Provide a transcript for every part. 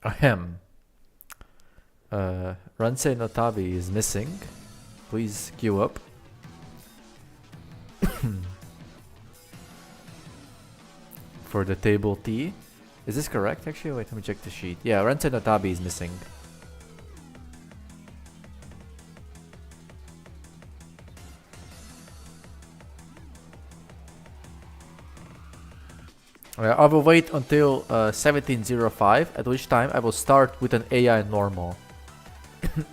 Ahem. Ransei no Tabi is missing. Please queue up. For the table T. Is this correct actually? Wait, let me check the sheet. Yeah, Ransei no Tabi is missing. I will wait until 1705, at which time I will start with an AI normal,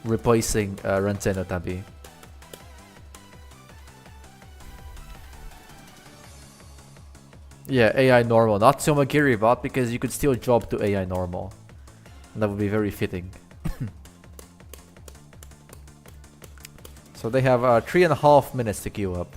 replacing Ransei no Tabi. Yeah, AI normal, not Somagiri bot, because you could still drop to AI normal. And that would be very fitting. So they have 3.5 minutes to queue up.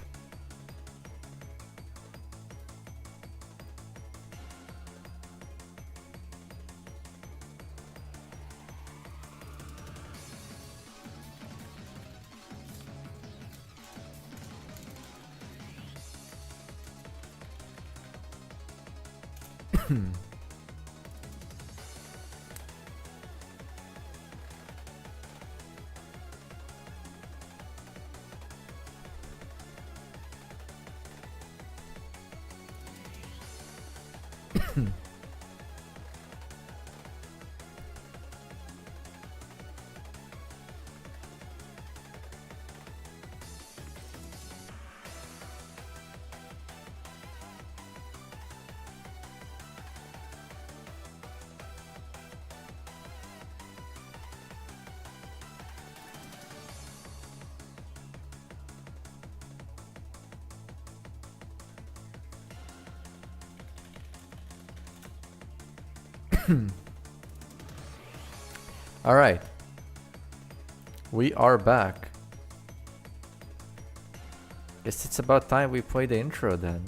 Alright. We are back. Guess it's about time we play the intro then.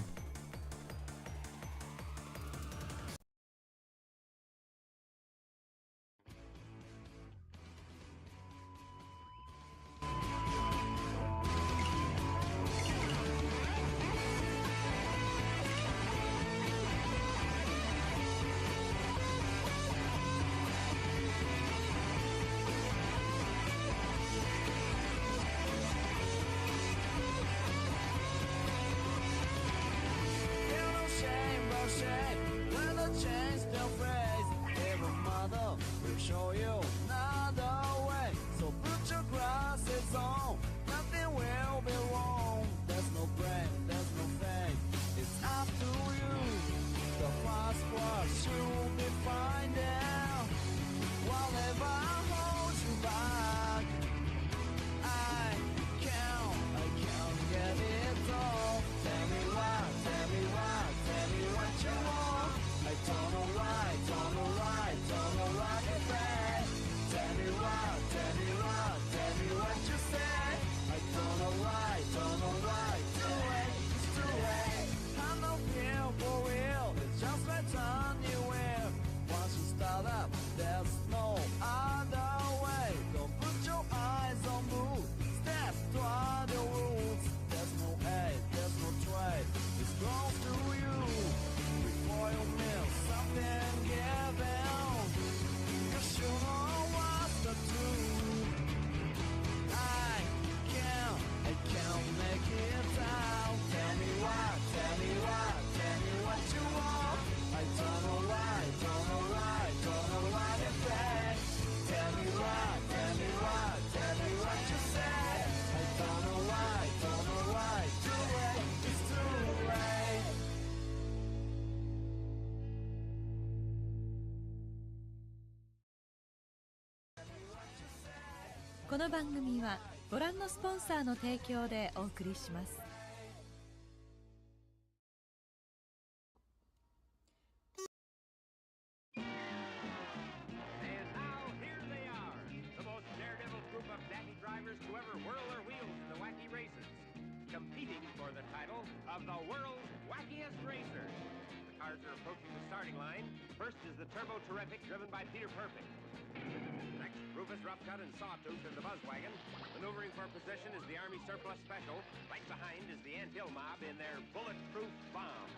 この番組はご覧のスポンサーの提供でお送りします。First is the Turbo Terrific, driven by Peter Perfect. Next, Rufus Roughcut and Sawtooth in the Buzzwagon. Maneuvering for position is the Army Surplus Special. Right behind is the Ant Hill Mob in their Bulletproof Bomb.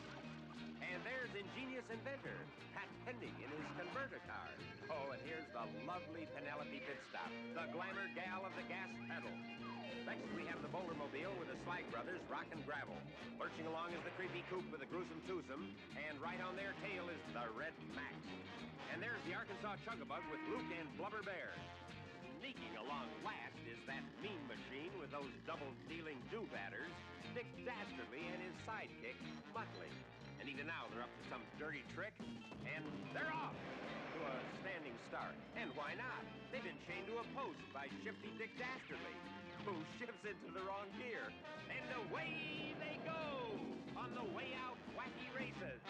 And there's ingenious inventor, Pat Pending in his converter car. Oh, and here's the lovely Penelope Pitstop, the glamour gal of the gas pedal. Next, we have the Bouldermobile with the Slag Brothers, Rock and Gravel. Lurching along is the creepy coupe with the gruesome twosome, and right on their tail is the Red Max. And there's the Arkansas Chugabug with Luke and Blubber Bear. Sneaking along last is that mean machine with those double-dealing do-batters, Dick Dastardly and his sidekick, Muttley. And even now they're up to some dirty trick, and they're off to a standing start. And why not? They've been chained to a post by shifty Dick Dastardly, who shifts into the wrong gear. And away they go on the way out wacky races.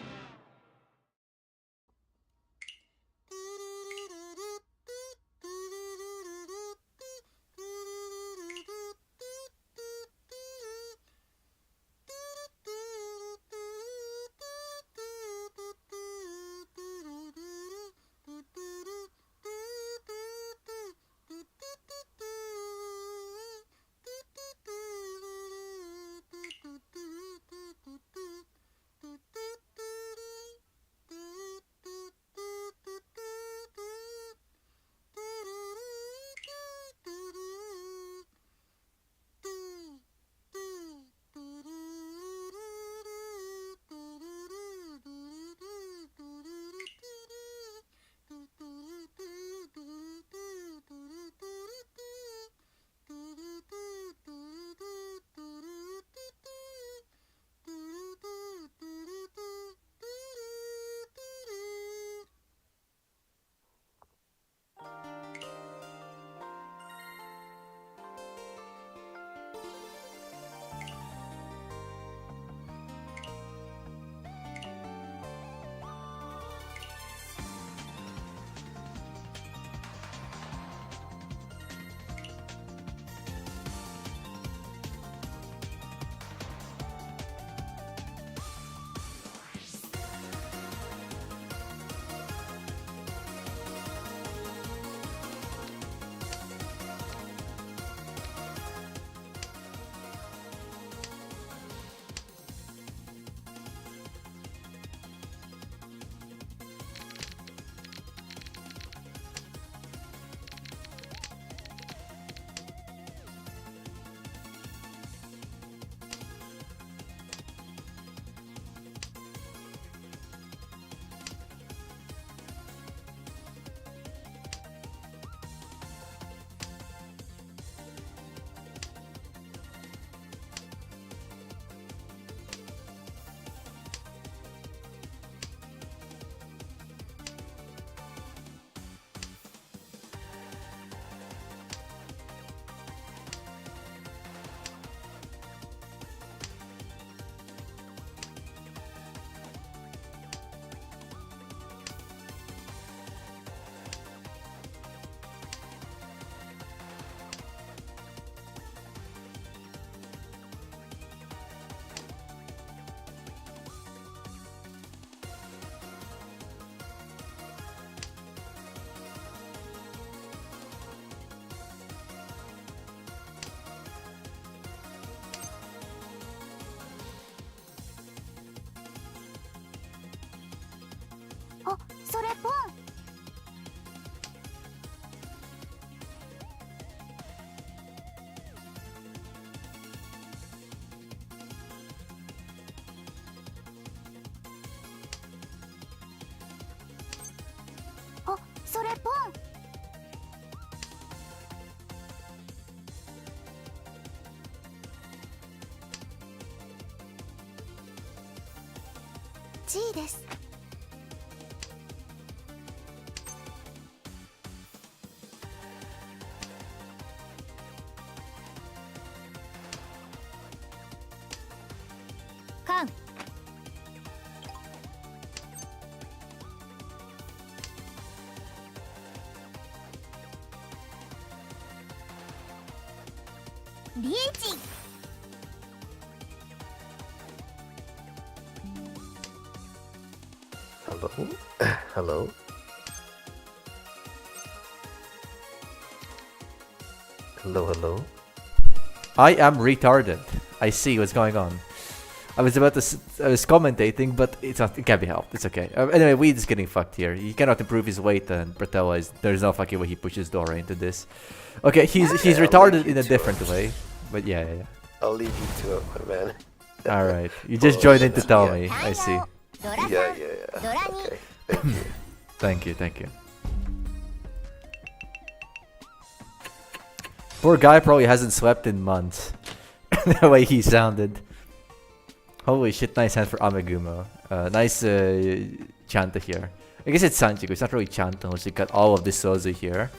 あ、それポン。あ、それポン。G です。カン。リーチ。Hello? Hello? Hello, hello? I am retarded. I see what's going on. I was about to. I was commentating, but it's not. It can't be helped. It's okay. Anyway, Weed is getting fucked here. He cannot improve his weight, and Bratella is. There's no fucking way he pushes Dora into this. Okay, he's retarded in a different way. But yeah. I'll leave you to it, my man. All right, you just joined in to tell me. I see. ドラさん Yeah. ドラに Okay. Thank you. Poor guy probably hasn't slept in months. The way he sounded. Holy shit, nice hand for Amegumo. Nice Chanta here. I guess it's Sanchiku, it's not really Chanta unless you got all of the Sozu here.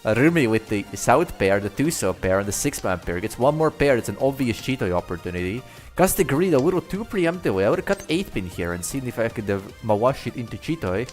Rumi with the South pair, the Tuso pair, and the 6-man pair. Gets one more pair, it's an obvious Chitoi opportunity. Cuts the greed a little too preemptively. I would have cut 8-pin here and seen if I could mawash it into Chitoi.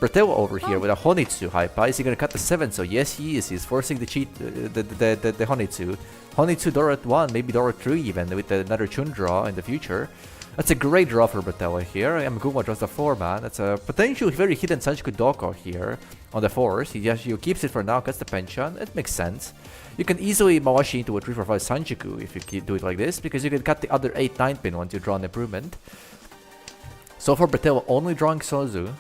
Bertello over here with a Honitsu Hypa. Is he gonna cut the 7? So yes, he is. He's forcing the the Honitsu. Honitsu Dora at 1, maybe Dora 3 even, with another Chun draw in the future. That's a great draw for Bertello here. Amaguma draws the 4-man. That's a potentially very hidden Sanchiku Doko here on the 4s. He keeps it for now, cuts the pension. It makes sense. You can easily Mawashi into a 3-4-5 Sanchiku if you do it like this, because you can cut the other 8-9 pin once you draw an improvement. So for Bertello, only drawing Sozu.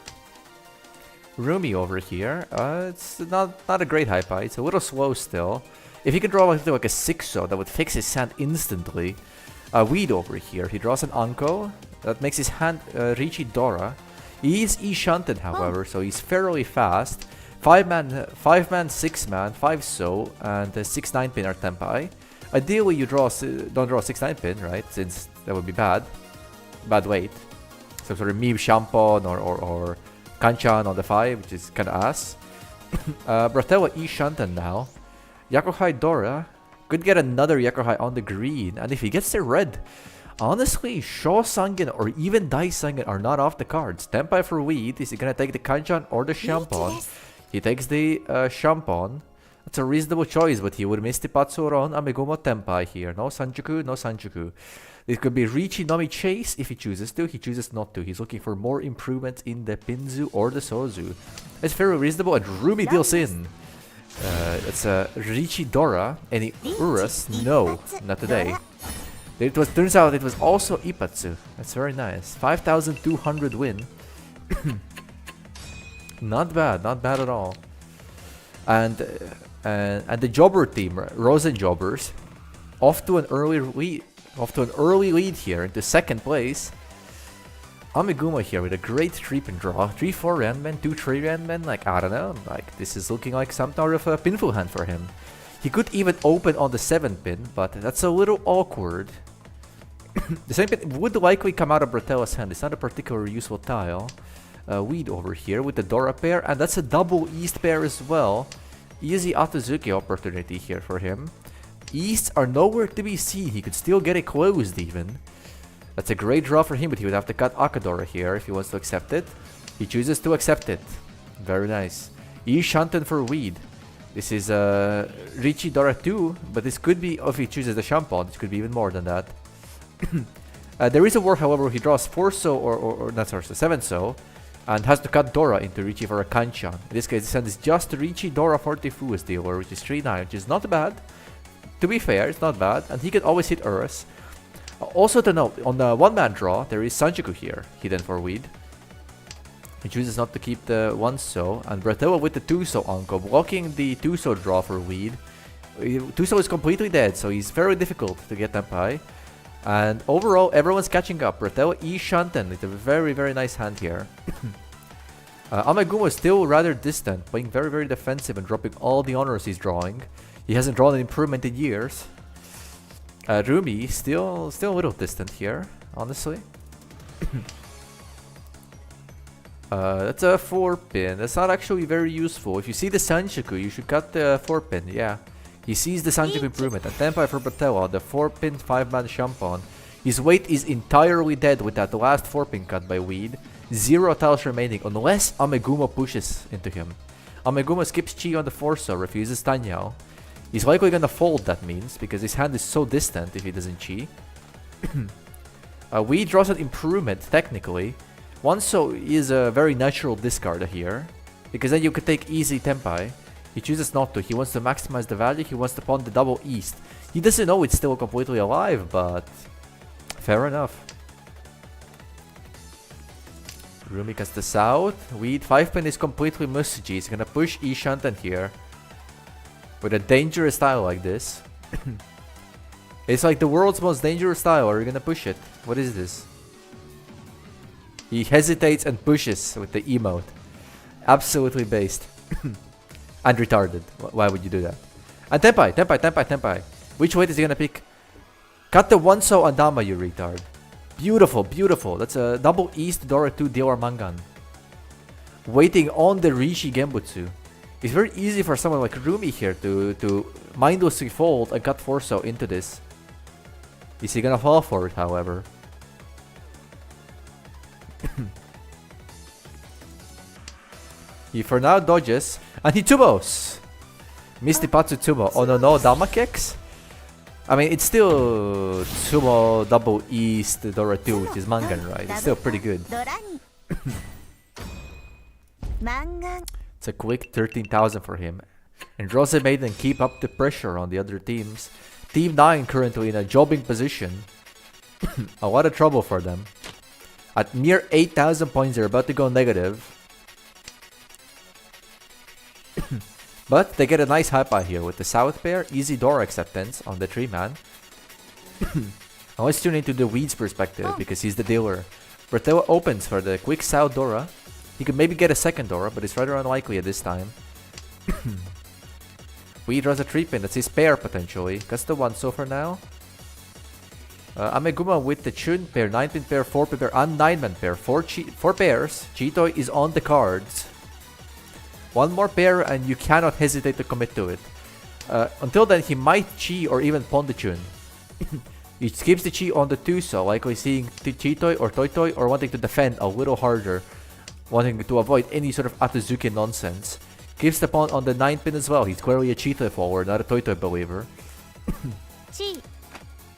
Rumi over here. It's not a great Hypa. It's a little slow still. If he could draw like a 6-so, that would fix his hand instantly. Weed over here. He draws an Anko. That makes his hand Richi Dora. He is E-shunted, however, so he's fairly fast. 5-man, 6-man, 5-so, and 6-9 pin are Tenpai. Ideally, you don't draw a 6-9 pin, right? Since that would be bad. Bad weight. Some sort of Mib Shampon or Kanchan on the 5, which is kind of ass. Bratello E-shunted now. Yakuhai Dora could get another Yakuhai on the green, and if he gets the red, honestly, Sho Sangen or even Dai Sangen are not off the cards. Tenpai for Weed. Is he gonna take the Kanchan or the Shampon? He takes the Shampon. That's a reasonable choice, but he would miss the Patsuron Amegumo Tenpai here. No Sanjuku, no Sanjuku. This could be Richi Nomi Chase if he chooses to. He chooses not to. He's looking for more improvements in the Pinzu or the Sozu. It's very reasonable, and Rumi deals in. It's a Richi Dora. Any Urus? No, not today. Turns out it was also Ipatsu. That's very nice. 5,200 win. Not bad at all. And the Jobber team, Rosen Jobbers, off to an early lead here into second place. Amiguma here with a great 3-pin draw. 3-4 Renmen, 2-3 Renmen, like, I don't know. Like, this is looking like some sort of a pinful hand for him. He could even open on the 7-pin, but that's a little awkward. The same pin would likely come out of Bratello's hand. It's not a particularly useful tile. Weed over here with the Dora pair, and that's a double East pair as well. Easy Atazuki opportunity here for him. Easts are nowhere to be seen. He could still get it closed even. That's a great draw for him, but he would have to cut Akadora here if he wants to accept it. He chooses to accept it. Very nice. E-Shanten for Weed. This is Richi Dora 2, but this could be, if he chooses the Shampon, this could be even more than that. There is a war, however, where he draws 4-so or not 4-so, 7-so, and has to cut Dora into Richi for a Kanchan. In this case, the send is just Richi Dora 40 as dealer, which is 3-9, which is not bad. To be fair, it's not bad, and he can always hit Urus. Also to note, on the 1-man draw, there is Sanjuku here, hidden for Weed. He chooses not to keep the 1-so, and Bratello with the 2-so Anko, blocking the 2-so draw for Weed. 2-so is completely dead, so he's very difficult to get Tenpai. And overall, everyone's catching up. Bratello E-Shanten with a very, very nice hand here. Amegumo is still rather distant, playing very, very defensive and dropping all the honors he's drawing. He hasn't drawn an improvement in years. Rumi still a little distant here, honestly. That's a 4-pin. That's not actually very useful. If you see the Sanjuku, you should cut the 4-pin. Yeah, he sees the Sanjuku improvement. And Tenpai for Bratello, the 4-pin 5-man Shampon. His weight is entirely dead with that last 4-pin cut by Weed. 0 tiles remaining unless Amegumo pushes into him. Amegumo skips Chi on the 4-so, refuses Tanyao. He's likely gonna fold, that means, because his hand is so distant if he doesn't Chi. Weed draws an improvement, technically. 1-so is a very natural discard here, because then you could take easy Tenpai. He chooses not to. He wants to maximize the value. He wants to pawn the double East. He doesn't know it's still completely alive, but fair enough. Rumi gets the south. Weed 5-pin is completely Musuji. He's gonna push Ishanten here. With a dangerous style like this. It's like the world's most dangerous style. Are you gonna push it? What is this? He hesitates and pushes with the emote. Absolutely based. And retarded. Why would you do that? And Tenpai. Which weight is he gonna pick? Cut the one so Andama, you retard. Beautiful, beautiful. That's a double East Dora 2 Dior Mangan. Waiting on the Rishi Genbutsu. It's very easy for someone like Rumi here to mindlessly fold and cut Forso into this. Is he gonna fall for it, however? He for now dodges, and he tubos! Misty Patsu Tubo. Oh no, Dama kicks? I mean, it's still Tubo double East Dora 2, which is Mangan, right? It's still pretty good. It's a quick 13,000 for him. And Rose Maiden keep up the pressure on the other teams. Team 9 currently in a jobbing position. A lot of trouble for them. At mere 8,000 points, they're about to go negative. But they get a nice high buy here with the South pair, easy door acceptance on the 3-man. Now let's tune into the Weed's perspective because he's the dealer. Bertella opens for the quick South Dora. He could maybe get a second Dora, but it's rather unlikely at this time. Weed draws a 3-pin, that's his pair potentially. That's the one so for now. Ameguma with the Chun pair, 9-pin pair, 4-pin pair, and 9-man pair. 4 pairs. Chitoi is on the cards. One more pair and you cannot hesitate to commit to it. Until then, he might Chi or even pawn the Chun. He skips the Chi on the Tuso, likely seeing Chitoi or Toitoi or wanting to defend a little harder. Wanting to avoid any sort of Atazuki nonsense. Gives the pawn on the 9-pin as well. He's clearly a Chitoi forward, not a Toitoi believer.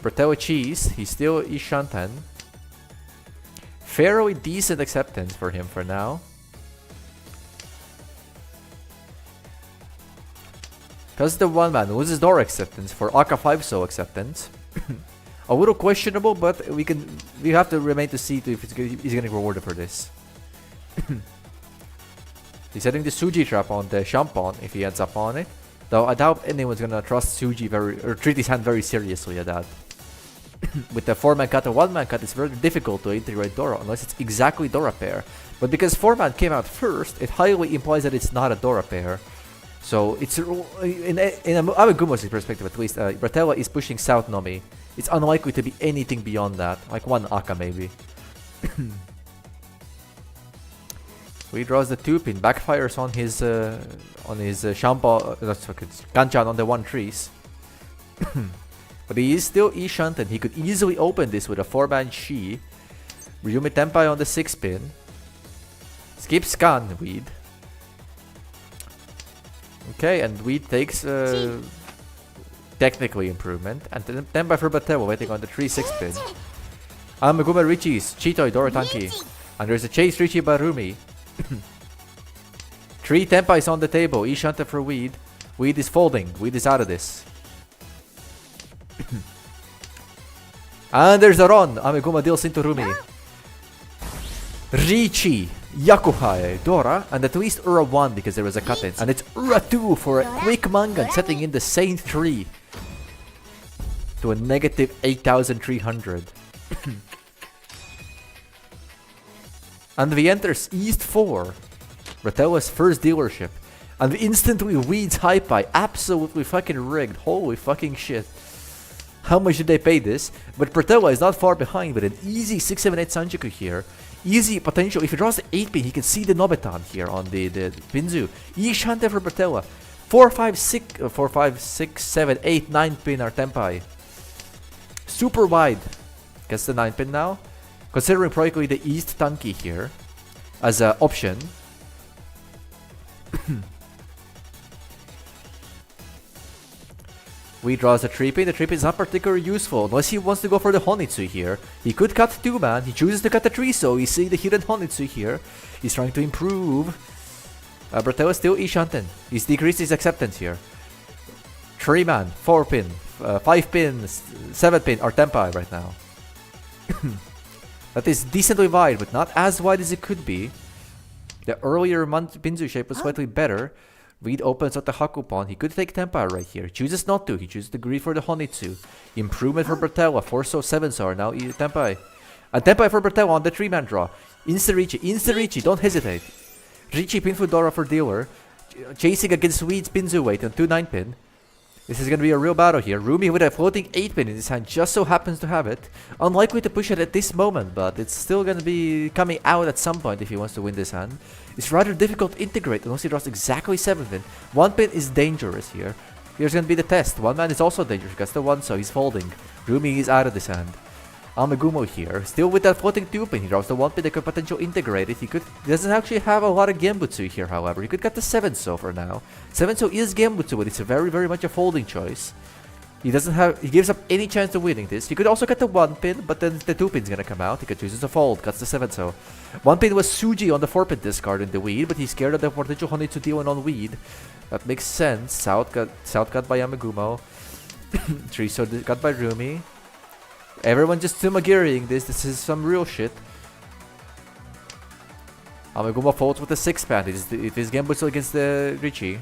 Bertella cheese. He's still Ishanten. Fairly decent acceptance for him for now. Because the 1-man loses door acceptance for Aka 5 so acceptance. A little questionable, but we have to remain to see if he's getting rewarded for this. He's setting the Suji trap on the Shampon if he ends up on it. Though I doubt anyone's gonna trust Suji or treat his hand very seriously at that. With the 4-man cut and 1-man cut, it's very difficult to integrate Dora unless it's exactly Dora pair. But because 4-man came out first, it highly implies that it's not a Dora pair. So it's in Amegumo's perspective at least, Bertella is pushing South Nomi. It's unlikely to be anything beyond that, like one Aka maybe. He draws the 2-pin, backfires on his Shampa, Ganchan on the 1-3s. But he is still Ishanten. He could easily open this with a 4-man Shi. Ryumi Tenpai on the 6-pin. Skip scan, Weed. Okay, and Weed takes technically improvement. And then by Bertella waiting on the 3-6 pin. Ameguma Richie's Chitoi Dorotanki. And there's a chase Richie by Rumi. 3 Tenpai is on the table. Ishanta for Weed. Weed is folding. Weed is out of this. And there's a run. Ameguma deals into Rumi. Richie. Yakuhai, Dora, and at least Ura 1 because there was a cut-in. And it's Ura 2 for a quick Mangan, setting in the same 3 to a negative 8,300. And we enters East 4, Bertella's first dealership. And we instantly Weed's hype by absolutely fucking rigged. Holy fucking shit. How much did they pay this? But Bertella is not far behind with an easy 678 Sanjuku here. Easy potential. If he draws the 8-pin, he can see the Nobetan here on the Pinzu. Ishante for Bertella. 4, 5, 6, 7, 8, 9-pin are Tenpai. Super wide. Gets the 9-pin now. Considering probably the East Tanki here as an option. We draws a 3-pin. The 3-pin is not particularly useful unless he wants to go for the Honitsu here. He could cut 2-man. He chooses to cut the 3, so we see the hidden Honitsu here. He's trying to improve. Bertella is still Ishanten. He's decreased his acceptance here. 3-man, 4-pin, 5-pin, 7-pin are Tenpai right now. That is decently wide, but not as wide as it could be. The earlier Pinzu shape was slightly better. Reed opens up the Hakupon. He could take Tempai right here. Chooses not to. He chooses to greed for the Honitsu. Improvement for Bertella. 4-so, 7-so are now Tempai. And Tempai for Bertella on the 3-man draw. Insta-Richi. Insta-Richi. Don't hesitate. Richi Pinfudora for dealer. Chasing against Weed's Pinzu weight on 2 9-pin. This is going to be a real battle here. Rumi with a floating 8-pin in his hand just so happens to have it. Unlikely to push it at this moment, but it's still going to be coming out at some point if he wants to win this hand. It's rather difficult to integrate unless he draws exactly 7-pin. 1-pin is dangerous here. Here's going to be the test. 1-man is also dangerous because the 1-so he's folding. Rumi is out of this hand. Amegumo here, still with that floating 2-pin. He draws the 1-pin that could potentially integrate it. He doesn't actually have a lot of Gembutsu here, however. He could get the 7-so for now. 7-so is Gembutsu, but it's a very, very much a folding choice. He gives up any chance to winning this. He could also get the 1-pin, but then the 2-pin's gonna come out. He could choose to fold, cuts the 7-so. 1-pin was Suji on the 4-pin discard in the Weed, but he's scared of the potential Honitsu Dion on Weed. That makes sense. South got by Amegumo. 3-so got by Rumi. Everyone just Sumagiring this. This is some real shit. Amegumo folds with the 6-pan. It is Gembutsu against the Richi.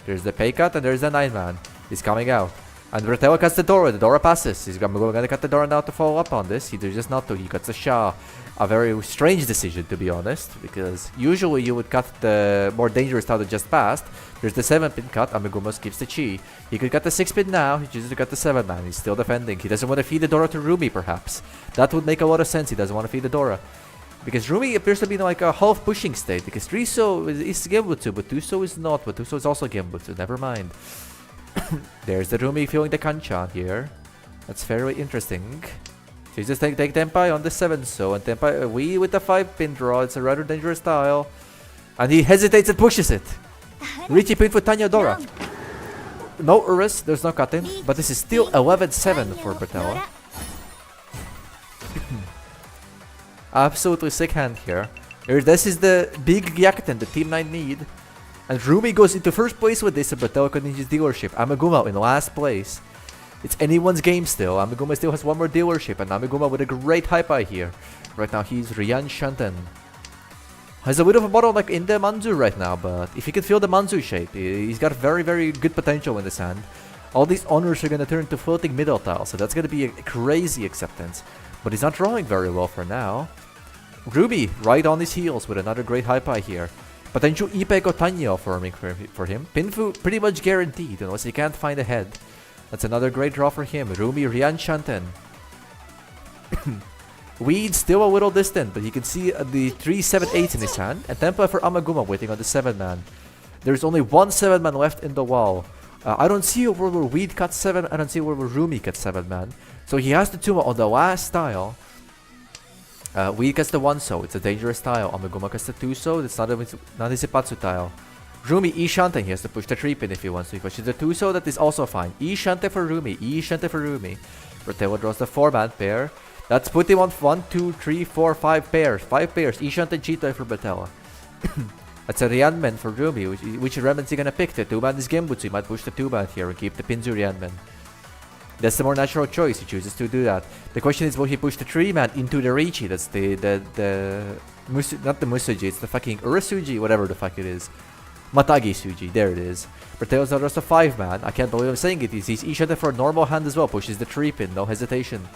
There's the pay cut and there's the 9-man. He's coming out. And Bertella cuts the Dora. The Dora passes. He's gonna cut the Dora now to follow up on this. He does just not to. He cuts the Sha. A very strange decision, to be honest, because usually you would cut the more dangerous tile that just passed. There's the 7-pin cut. Amegumo skips the Chi. He could cut the 6-pin now. He chooses to cut the 7-man. He's still defending. He doesn't want to feed the Dora to Rumi, perhaps. That would make a lot of sense. He doesn't want to feed the Dora. Because Rumi appears to be in like a half pushing state. Because 3-so is Gembutsu, but 2-so is not. But 2-so is also Gembutsu. Never mind. There's the Rumi feeling the Kanchan here. That's fairly interesting. So you just take Tempai on the 7-so. And Tempai, we with the 5-pin draw. It's a rather dangerous tile. And he hesitates and pushes it. Richie pin for Tanya Dora. No Urus, there's no cutting. But this is still 11-7 for Bertella. Absolutely sick hand here. This is the big Gyakuten the Team 9 need. And Rumi goes into first place with this and Bertella continues dealership. Amegumo in last place. It's anyone's game still. Amegumo still has one more dealership and Amegumo with a great hype here. Right now he's Ryan Shanten. Has a bit of a bottleneck in the Manzu right now, but if he can feel the Manzu shape, he's got very, very good potential in this hand. All these honors are going to turn to floating middle tiles, so that's going to be a crazy acceptance. But he's not drawing very well for now. Ruby right on his heels with another great hype here. Potential Ipe Gotanyo forming for him. Pinfu pretty much guaranteed unless he can't find a head. That's another great draw for him. Rumi Ryan Shanten. Weed still a little distant, but you can see the 3-7-8 in his hand. And Tempa for Amegumo waiting on the 7-man. There's only one 7-man left in the wall. I don't see a world where Weed cuts 7. I don't see a world where Rumi cuts 7-man. So he has the Tuma on the last tile. Weed gets the 1-so. It's a dangerous tile. Amegumo gets the 2-so. It's not a Zipatsu tile. Rumi E-Shante. He has to push the 3-pin if he wants to. He pushes the 2-so. That is also fine. E-Shante for Rumi. E-Shante for Rumi. Bertella draws the 4-man pair. That's put him on 1, 2, 3, 4, 5 pairs. 5 pairs. E-Shante Cheetah for Bertella. That's a Ryanmen for Rumi. Which Ryanmen is he gonna pick? The 2-man is Gembutsu. He might push the 2-man here and keep the Pinzu Ryanmen. That's the more natural choice. He chooses to do that. The question is, will he push the 3-man into the Richi? That's not the Musuji. It's the fucking Urasuji, whatever the fuck it is. Matagi Suji. There it is. Bertella's not just a 5-man. I can't believe I'm saying it. He's E-Shante for a normal hand as well. Pushes the 3-pin. No hesitation.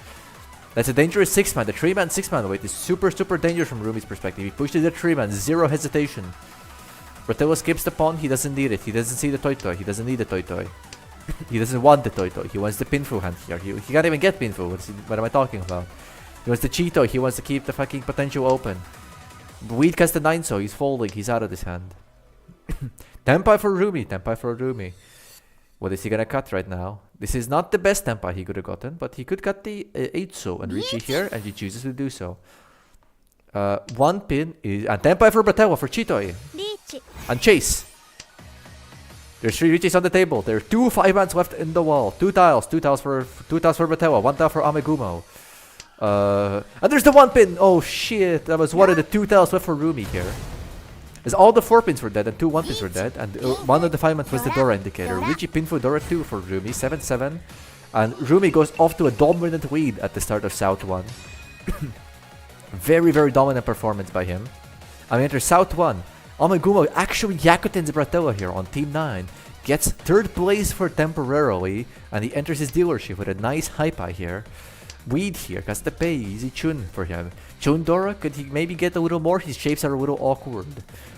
That's a dangerous 6-man. The 3-man, 6-man weight is super, super dangerous from Rumi's perspective. He pushes the 3-man. Zero hesitation. Bertella skips the pawn. He doesn't need it. He doesn't see the Toy. He doesn't need the Toy. He doesn't want the Toy. He wants the Pinfu hand here. He can't even get Pinfu. What am I talking about? He wants the Cheeto. He wants to keep the fucking potential open. Weed casts the 9-so. He's folding. He's out of this hand. Tempai for Rumi. Tempai for Rumi. What is he gonna cut right now? This is not the best Tempai he could have gotten, but he could cut the 8-so and Richi here, and he chooses to do so. 1 pin is... And Tempai for Bertella for Chitoi. And Chase. There's 3 Richis on the table. There are 2 5-mans left in the wall. 2 tiles. 2 tiles for Bertella. 1 tile for Amegumo. And there's the 1 pin. Oh shit. That was one of the 2 tiles left for Rumi here. As all the 4 pins were dead and 2 1-pins were dead. And one of the 5-mans was the Dora indicator. Richi pin for Dora 2 for Rumi. 7-7. And Rumi goes off to a dominant lead at the start of South 1. Very, very dominant performance by him. And we enter South 1. Amegumo actually Yakutins Bratella here on Team 9. Gets 3rd place for temporarily. And he enters his dealership with a nice Hypa here. Weed here, has to pay easy Chun for him. Chun Dora, could he maybe get a little more? His shapes are a little awkward.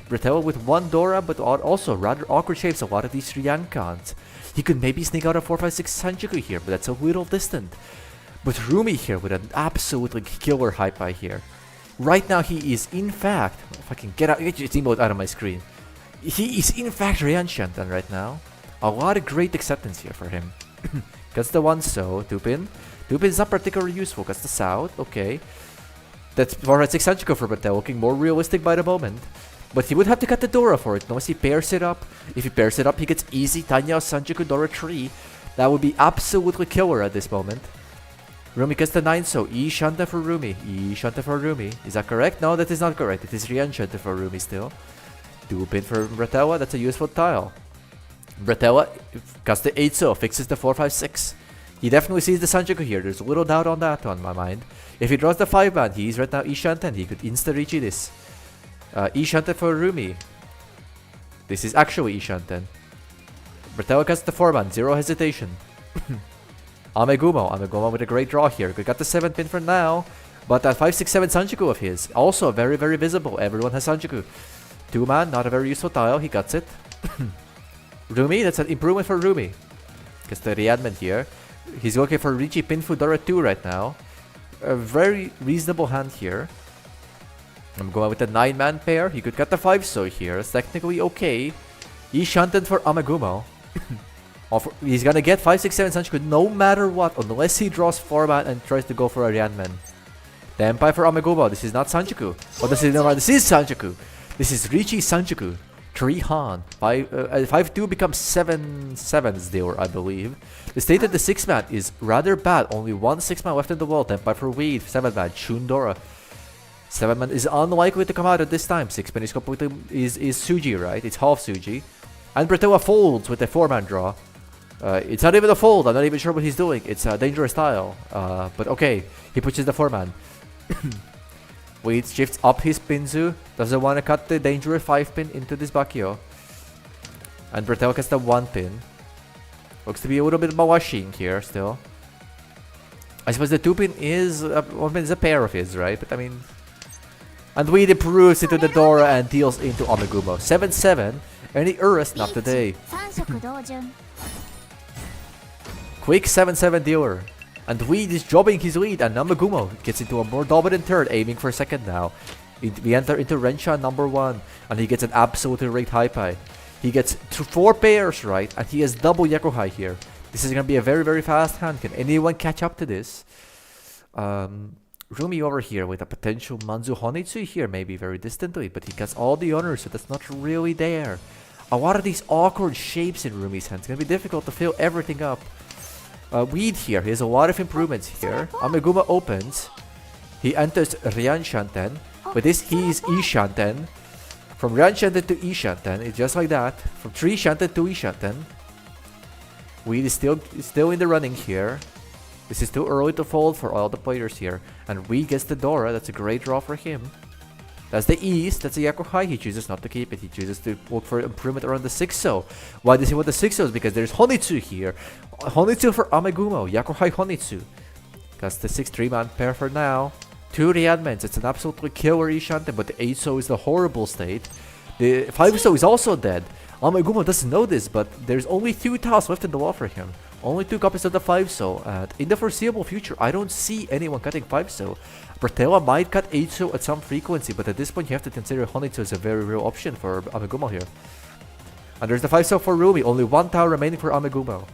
Bratella with 1 Dora, but also rather awkward shapes, a lot of these Ryankans. He could maybe sneak out a 4-5-6 Sanjuku here, but that's a little distant. But Rumi here with an absolutely killer Hypa here. Right now he is in fact, if I can get his emote out of my screen. He is in fact Ryanshantan right now. A lot of great acceptance here for him. Gets the 1 so, 2-pin. 2-pin is not particularly useful, gets the South, okay. That's 4-5-6 Sanjuku for Bratella, looking more realistic by the moment. But he would have to cut the Dora for it, unless he pairs it up. If he pairs it up, he gets easy Tanya Sanjuku Dora 3. That would be absolutely killer at this moment. Rumi gets the 9 so, E Shanta for Rumi. E Shanta for Rumi. Is that correct? No, that is not correct. It is Ryan Shanta for Rumi still. 2-pin for Bratella, that's a useful tile. Bratella cuts the 8 so, fixes the 4-5-6. He definitely sees the Sanjuku here, there's little doubt on that on my mind. If he draws the 5-man, he's right now E Shanta, he could insta-reach this. E Shanta for Rumi. This is actually E Shanta. Bratella cuts the 4-man, 0 hesitation. Amegumo with a great draw here. We got the 7-pin for now. But that 5-6-7 Sanjuku of his, also very, very visible. Everyone has Sanjuku. 2-man, not a very useful tile. He cuts it. Rumi, that's an improvement for Rumi. Gets the Riadman here. He's looking for Richi Pinfu Dora 2 right now. A very reasonable hand here. I'm going with the 9-man pair. He could cut the 5 so here. It's technically okay. Ishanten for Amegumo. He's gonna get 5-6-7 Sanjuku no matter what, unless he draws 4-man and tries to go for a Ryanman. Tenpai for Amegumo. This is not Sanjuku. Oh, this is Sanjuku. This is Richi Sanjuku. 3 Han. 5-2 becomes 7-7's dealer, I believe. The state that the 6-man is rather bad. Only 1 6-man left in the world. Tenpai for Weed. 7-man. Shundora. 7-man is unlikely to come out at this time. 6-man is completely is Suji, right? It's half Suji. And Bratella folds with a 4-man draw. It's not even a fold. I'm not even sure what he's doing. It's a dangerous style. But okay. He pushes the 4-man. Wait, shifts up his Pinzu. Doesn't want to cut the dangerous 5-pin into this Bakio. And Bratella gets the 1-pin. Looks to be a little bit mawashing here still. I suppose the 2-pin is a pair of his, right? But I mean... And Weed improves into the Dora and deals into Amegumo. 7-7. Any Urus, not today. Quick 7-7 dealer. And Weed is jobbing his lead, and Amegumo gets into a more dominant third, aiming for second now. We enter into Rensha number 1, and he gets an absolutely rigged Hypai. He gets 4 pairs right, and he has double Yakuhai here. This is going to be a very, very fast hand. Can anyone catch up to this? Rumi over here with a potential Manzu Honitsu here, maybe very distantly, but he gets all the honors, so that's not really there. A lot of these awkward shapes in Rumi's hand. It's going to be difficult to fill everything up. Weed here, he has a lot of improvements here. Amegumo opens. He enters Ryan Shanten. With this, he is E Shanten. From Ryan Shanten to E Shanten, it's just like that. From 3 Shanten to E Shanten. Weed is still in the running here. This is too early to fold for all the players here. And Weed gets the Dora, that's a great draw for him. That's the East, that's the Yakuhai. He chooses not to keep it. He chooses to look for improvement around the 6-0. Why does he want the 6-0? Because there's Honitsu here. Honitsu for Amegumo, Yakuhai Honitsu. That's the 6-3-man pair for now. 2 Riadmans, it's an absolutely killer Ishanten, but the 8-0 is the horrible state. The 5-0 is also dead. Amegumo doesn't know this, but there's only 2 tiles left in the wall for him. Only 2 copies of the 5-0, and in the foreseeable future, I don't see anyone cutting 5-0. Bratella might cut 8-0 at some frequency, but at this point you have to consider Honitsu as a very real option for Amegumo here. And there's the 5-0 for Rumi, only 1 tile remaining for Amegumo.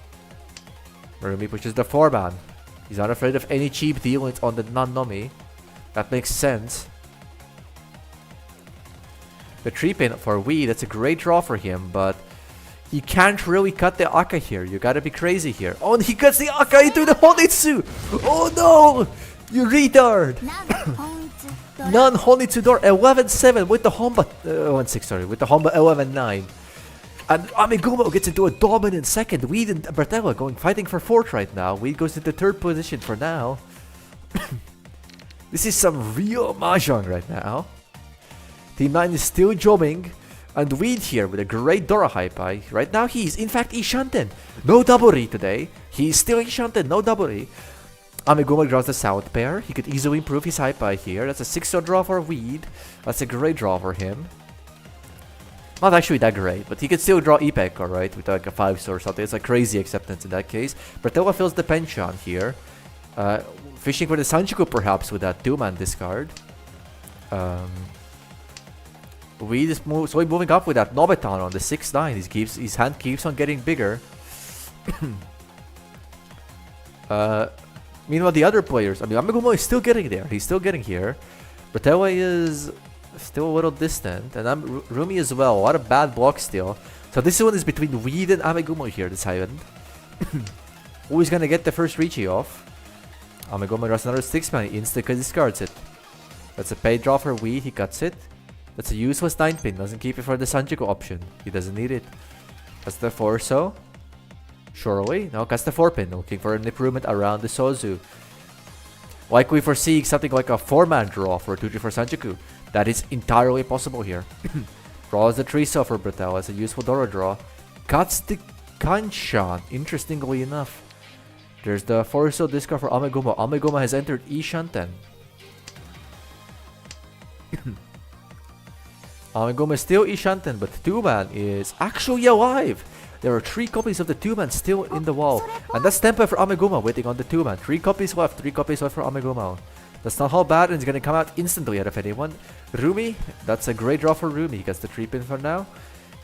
Rumi pushes the 4-man. He's not afraid of any cheap dealings on the non-nomi. That makes sense. The 3-pin for Wii, that's a great draw for him, but he can't really cut the Aka here. You gotta be crazy here. Oh, and he cuts the Aka into the Honitsu! Oh no! You retard! Non-Honitsu door 11-7 with the Honba... 11-6, sorry. With the Honba 11-9. And Amigumo gets into a dominant second. Weed and Bertella fighting for fourth right now. Weed goes into third position for now. This is some real mahjong right now. Team 9 is still jobbing. And Weed here with a great Dora Hypai. Right now he's in fact Ishanten. No Daburi today. He's still Ishanten, no Daburi. Amigumo draws the south pair. He could easily improve his Hypai here. That's a 6-star draw for Weed. That's a great draw for him. Not actually that great, but he could still draw Ipek, alright, with like a 5-star or something. It's a crazy acceptance in that case. Bertella fills the penchant here. Fishing for the Sanchiku perhaps with that 2-man discard. Weed is slowly moving up with that Nobetan on the 6-9. His hand keeps on getting bigger. Meanwhile, the other players, I mean, Amigumo is still getting there. He's still getting here. Bertella is still a little distant, and Rumi as well. A lot of bad blocks still. So this one is between Weed and Amigumo here this island. Who is gonna get the first Richi off? Amigumo draws another 6-man. He instantly discards it. That's a paid draw for Weed. He cuts it. That's a useless 9-pin. Doesn't keep it for the Sanchiku option. He doesn't need it. That's the 4-so. Surely. Now cuts the 4-pin. Looking for an improvement around the Sozu. Like we foresee something like a 4-man draw for 2-3 for Sanchiku. That is entirely possible here. Draws the 3-so for Bertella as a useful Dora draw. Cuts the Kanshan, interestingly enough. There's the 4-so discard for Amigumo. Amigumo has entered Ishanten. Amigumo is still Ishanten, but the 2-man is actually alive. There are 3 copies of the 2-man still in the wall. And that's Tempo for Amigumo waiting on the 2-man. 3 copies left, 3 copies left for Amigumo. That's not how bad, and it's gonna come out instantly out of anyone. Rumi, that's a great draw for Rumi. He gets the 3-pin for now.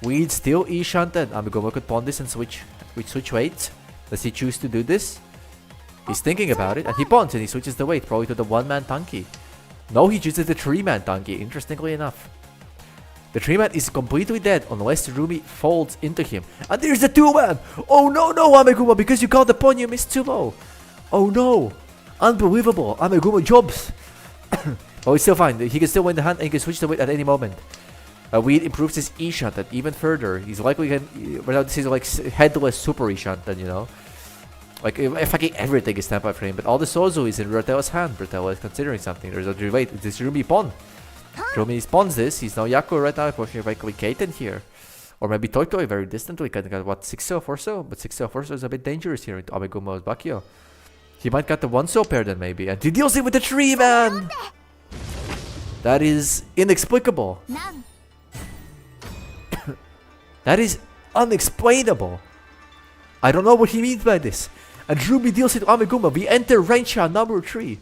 Weed still Ishanten. Amigumo could pawn this and switch weights. Does he choose to do this? He's thinking about it, and he pawns and he switches the weight, probably to the 1-man Tanki. No, he chooses the 3-man Tanki, interestingly enough. The 3-man is completely dead unless Rumi folds into him. And there's the 2-man! Oh no, Amigumo, because you got the pawn, you missed Sumo! Oh no! Unbelievable! Amigumo jobs! But he's still fine. He can still win the hand and he can switch the weight at any moment. Weed improves his E-Shanten even further. He's likely this is like headless super E-Shanten, you know? Like, if fucking everything is standby for him. But all the Sozu is in Bertella's hand. Bertella is considering something. There's a wait. This Rumi pawn. Rumi spawns this. He's now Yaku right now, pushing likely Kaiten here. Or maybe Toitoi very distantly. Kind of got what, 6-so, 4-so? But 6-so, 4-so is a bit dangerous here into Amigumo's Bakio. He might get the 1-so pair then maybe. And he deals it with the 3-man! That is inexplicable. That is unexplainable. I don't know what he means by this. And Rumi deals it to Amigumo. We enter Rensha number 3.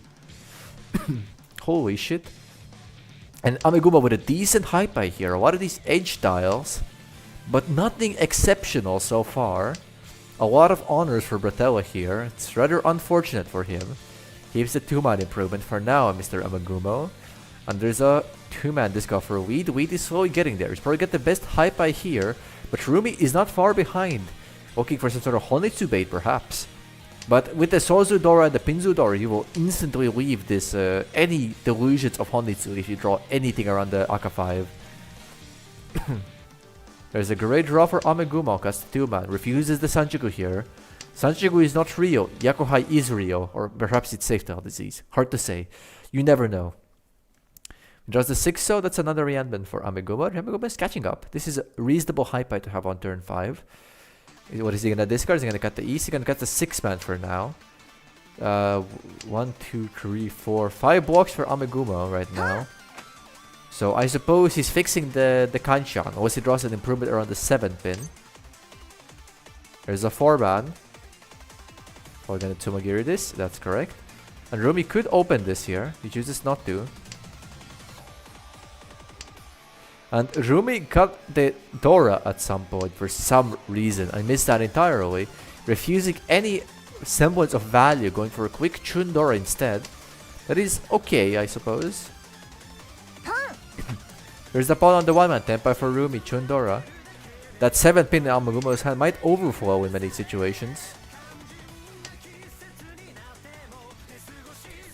Holy shit. And Amigumo with a decent Hypai here. A lot of these edge tiles, but nothing exceptional so far. A lot of honors for Bertella here. It's rather unfortunate for him. Keeps the 2-man improvement for now, Mr. Amigumo. And there's a 2-man discard for Weed. Weed is slowly getting there. He's probably got the best Hypai here, but Rumi is not far behind. Looking for some sort of Honitsu bait perhaps. But with the Sozu Dora and the Pinzu Dora, you will instantly leave this any delusions of Honitsu if you draw anything around the Aka 5. There's a great draw for Amigumo, cast the 2-man. Refuses the Sanchiku here. Sanchiku is not real. Yakuhai is real. Or perhaps it's safe to disease. Hard to say. You never know. Draws the 6-so. That's another Rianban for Amigumo. Amigumo is catching up. This is a reasonable Hypai to have on turn 5. What is he gonna discard? Is he gonna cut the East? He's gonna cut the 6-man for now. 1, 2, 3, 4, 5 blocks for Amigumo right now. So I suppose he's fixing the Kanshan. Unless he draws an improvement around the 7-pin. There's a 4-man. We're gonna Tsumagiri this. That's correct. And Rumi could open this here. He chooses not to. And Rumi cut the Dora at some point for some reason. I missed that entirely. Refusing any semblance of value, going for a quick Chun Dora instead. That is okay, I suppose. There's the pawn on the 1-man. Tempai for Rumi, Chun Dora. That 7-pin in Amigumo's hand might overflow in many situations.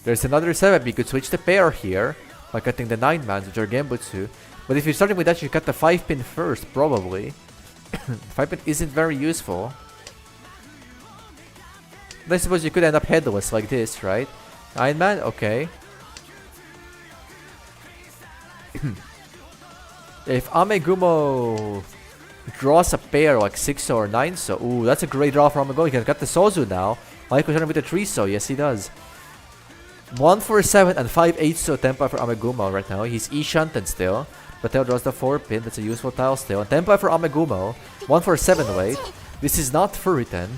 There's another 7. You could switch the pair here by cutting the 9-mans, which are Gembutsu. But if you're starting with that, you cut the 5-pin first, probably. 5-pin isn't very useful. I suppose you could end up headless like this, right? Iron Man? Okay. If Amegumo draws a pair like 6 or 9, so ooh, that's a great draw for Amegumo. He can get the Sozu now. Michael Shannon with the 3 so yes he does. 1-4-7 and 5-8 so Tempai for Amegumo right now. He's E-shunted still. Patel draws the 4-pin, that's a useful tile still. And Tempai for Amegumo. 1-4-7 wait. This is not Furiten.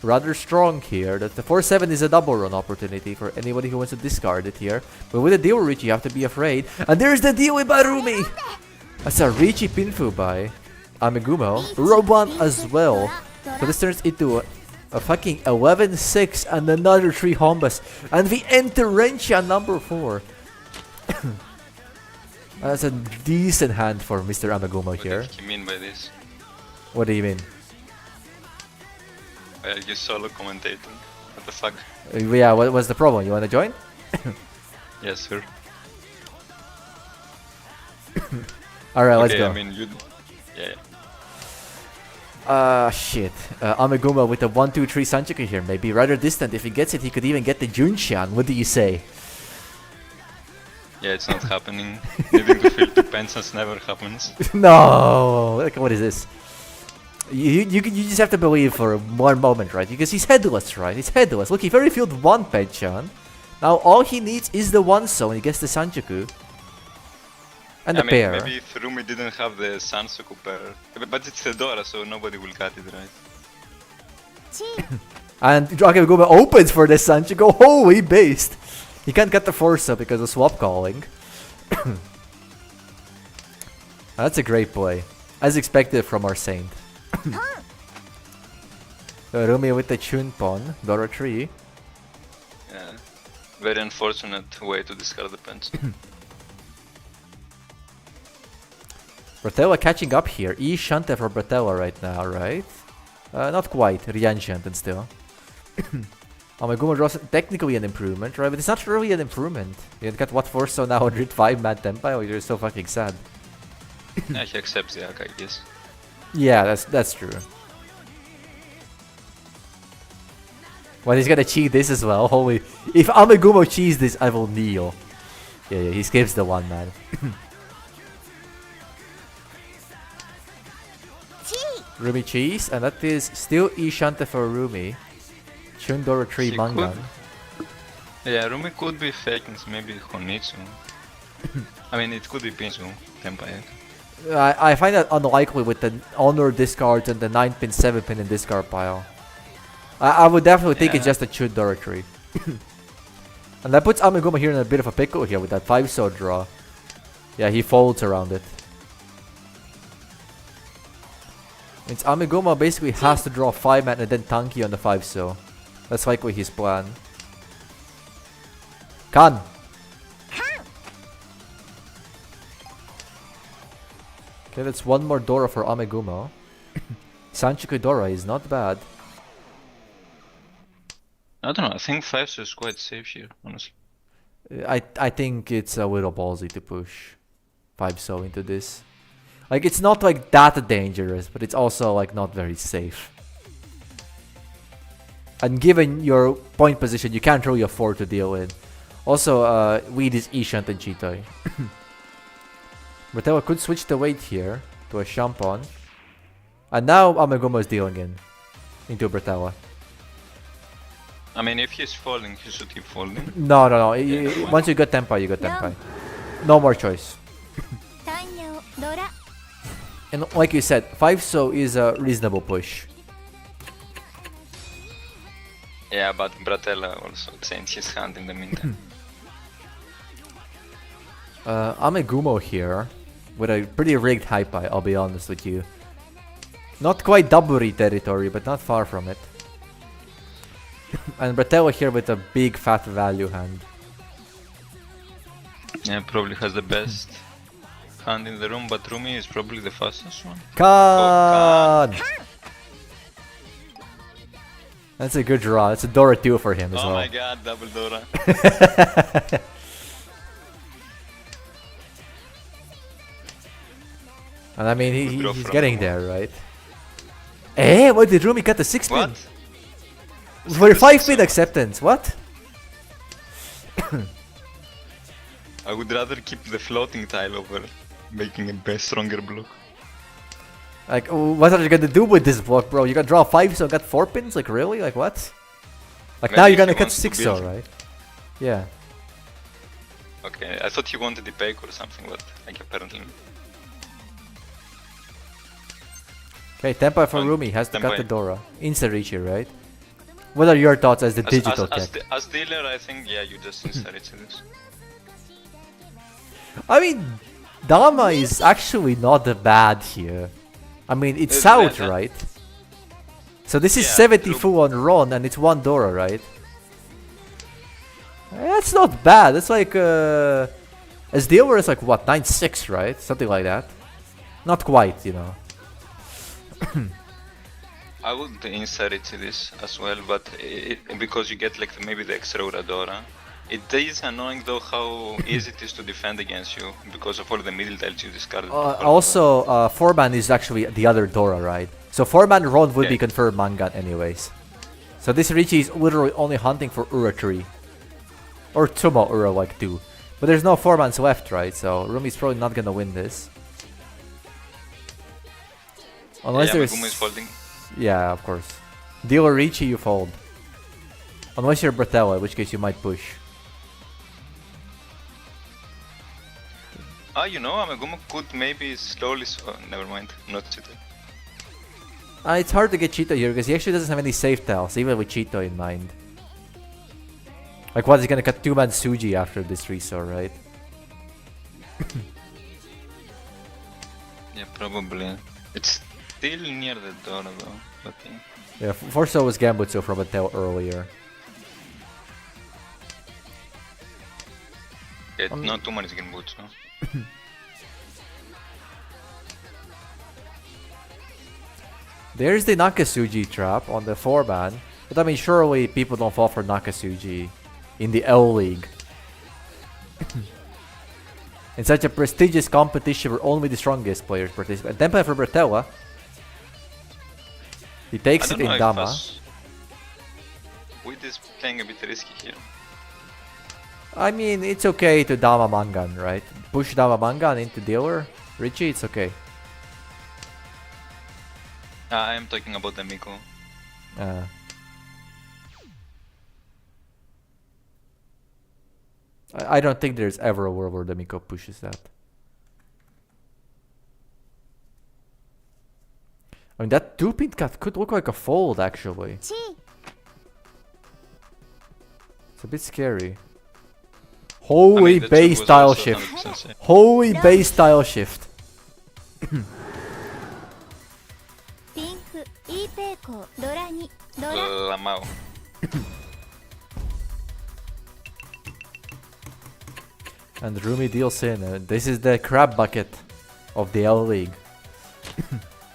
Rather strong here. That the 4-7 is a double run opportunity for anybody who wants to discard it here. But with a deal with Richie, you have to be afraid. And there's the deal with Barumi! That's a Richie Pinfu by Amegumo. Roban as well. So this turns into a fucking 11-6 and another 3 Hombas. And we enter Rencha number 4. That's a decent hand for Mr. Amegumo here. What do you mean by this? What do you mean? You solo commentating. What the fuck? Yeah, what was the problem? You wanna join? Yes, sir. Alright, let's Okay, go. I mean, you. Yeah. Shit. Amegumo with the 1-2-3 Sanchoku here. Maybe rather distant. If he gets it, he could even get the Junshan. What do you say? Yeah, it's not happening. Needing to fill 2 pensions never happens. No! Like, what is this? You just have to believe for one moment, right? Because he's headless, right? He's headless. Look, he already filled 1 pension. Now all he needs is the 1 so and he gets the Sanchoku. And the pair. Maybe if Rumi didn't have the Sansoku pair. But it's Fedora, so nobody will cut it, right? And Amegumo opens for the Sanchoku. Holy based! He can't get the Forza because of swap calling. That's a great play. As expected from our Saint. Rumi with the Chunpon, Dora 3. Yeah. Very unfortunate way to discard the pension. Bratella catching up here. E Shante for Bratella right now, right? Not quite. Rian Shanten still. Amegumo draws technically an improvement, right? But it's not really an improvement. You got what for so now 105 Mad Tempai, or you're so fucking sad. Yeah, he accepts the Aka, I guess. Yeah, that's true. Well, he's gonna cheat this as well. Holy! If Amegumo cheats this, I will kneel. Yeah, he skips the 1 man. Rumi cheese, and that is still Ishante for Rumi. Chundoro 3 He Mangan. Yeah, Rumi could be faking maybe Honitsu. I mean, it could be Pinsu, Tempai. I find that unlikely with the honor discards and the 9-pin, 7-pin in discard pile. I would definitely think it's just a Chundoro 3. And that puts Amegumo here in a bit of a pickle here with that 5-so draw. Yeah, he folds around it. Means Amegumo basically has to draw 5 man and then Tanki on the 5-so. That's likely his plan. Kan! Okay, that's 1 more Dora for Amegumo. Sanchoku Dora is not bad. I don't know, I think 5 is quite safe here, honestly. I think it's a little ballsy to push 5-so into this. Like, it's not like that dangerous, but it's also like not very safe. And given your point position, you can't really afford to deal with. Also, weed is Ishant and Chitoy. Bratella could switch the weight here to a Shampon. And now Amegumo is dealing in into Bratella. I mean, if he's falling, he should keep falling. No. Once you got Tempai, you got Tempai. No more choice. And like you said, 5-so is a reasonable push. Yeah, but Bratella also changed his hand in the meantime. Amegumo here with a pretty rigged Hypai, I'll be honest with you. Not quite Daburi territory, but not far from it. And Bratella here with a big fat value hand. Yeah, probably has the best hand in the room, but Rumi is probably the fastest one. Kan! That's a good draw. That's a Dora 2 for him as well. Oh my god, double Dora. And I mean, Good draw he's from getting Rumi. there, right? Eh, what did Rumi cut the 6 pin? What? For a 5 6 pin or what? acceptance, what? I would rather keep the floating tile over making a best stronger block. Like, what are you gonna do with this block, bro? You gonna draw 5 so got 4 pins? Like, really? Like, what? Like, Maybe now you're he gonna cut wants to 6 so, build. right? Yeah. Okay, I thought he wanted the bake or something, but like apparently. Okay, Tempai for Um, Rumi has to cut Tempai. the Dora. Insta-Richi, right? What are your thoughts as the digital cat? As dealer, I think, yeah, you just insert it to this. I mean, Dama is actually not bad here. I mean, it's It's out, better. right? So this is Yeah, 70 true. full on Ron and it's 1 Dora, right? That's not bad. That's like, as dealer is like what, 9-6, right? Something like that. Not quite, you know. I would insert it to this as well, but because you get like maybe the extra Uradora. It is annoying though how easy it is to defend against you because of all the middle tiles you discarded. Also, 4-man is actually the other Dora, right? So 4-man Ron would be Yeah. confirmed Mangan anyways. So this Richie is literally only hunting for Ura 3. Or Tumo Ura like 2. But there's no 4-mans left, right? So Rumi's probably not gonna win this. Unless yeah, there's... Megumi is folding. Yeah, of course. Dealer Richie, you fold. Unless you're Bratella, in which case you might push. Ah, you know, Ameguma could maybe slowly. Oh, never mind, not Cheetah. It's hard to get Cheeto here because he actually doesn't have any safe tiles, even with Cheeto in mind. Like, what, he's gonna cut 2-man Suji after this resort, right? Yeah, probably. It's still near the door though, but yeah. Yeah, Forso was Gambutsu from a tail earlier. Yeah, not too many Genbutsu. There's the Nakasuji trap on the 4-man. But I mean, surely people don't fall for Nakasuji in the L League. In such a prestigious competition where only the strongest players participate. Tempai for Bertella. He takes it in Dama. Wheat is playing a bit risky here. I mean, it's okay to Dama Mangan, right? Push Dama Mangan into dealer. Richie, it's okay. I am talking about the Miko. I don't think there's ever a world where the Miko pushes that. I mean, that 2-pin cut could look like a fold, actually. ち It's a bit scary. Holy the base check was style also shift. 100% safe. Holy base style shift. ピンクイーペイコドラ2ドラ Lamau. And Rumi deals in. This is the crab bucket of the L League.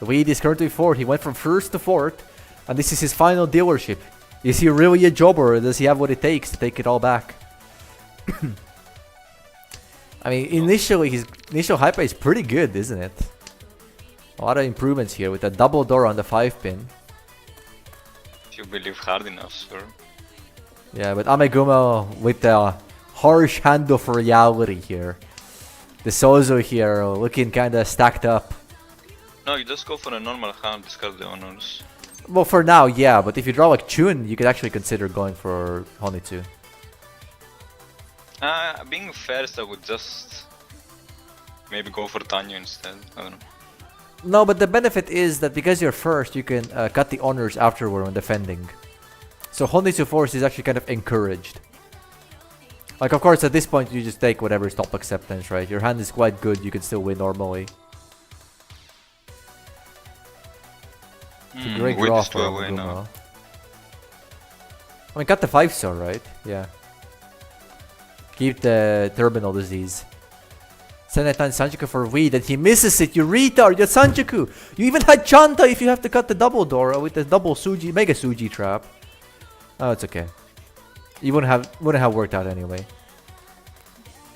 The Weed is currently 4th. He went from 1st to 4th. And this is his final dealership. Is he really a jobber or does he have what it takes to take it all back? I mean, initially, his initial hype is pretty good, isn't it? A lot of improvements here with a double door on the 5-pin. If you believe hard enough, sure. Yeah, but Ameguma with the harsh hand of reality here. The Sozo here looking kinda stacked up. No, you just go for a normal hand, discard the honors. Well, for now, yeah, but if you draw like Chun, you could actually consider going for Honitsu. Being first, I would just maybe go for Tanyo instead. I don't know. No, but the benefit is that because you're first, you can cut the honors afterward when defending. So Honitsu Force is actually kind of encouraged. Like, of course, at this point, you just take whatever is top acceptance, right? Your hand is quite good, you can still win normally. It's a great Wheat draw is for 2 away Ameguma. now. I mean, cut the 5-star, right? Yeah. Keep the terminal disease. Senetan Sanjaku for weed and he misses it, you retard, you're Sanjaku! You even had Chanta if you have to cut the double Dora with the double Suji, Mega Suji trap. Oh, it's okay. You wouldn't have worked out anyway.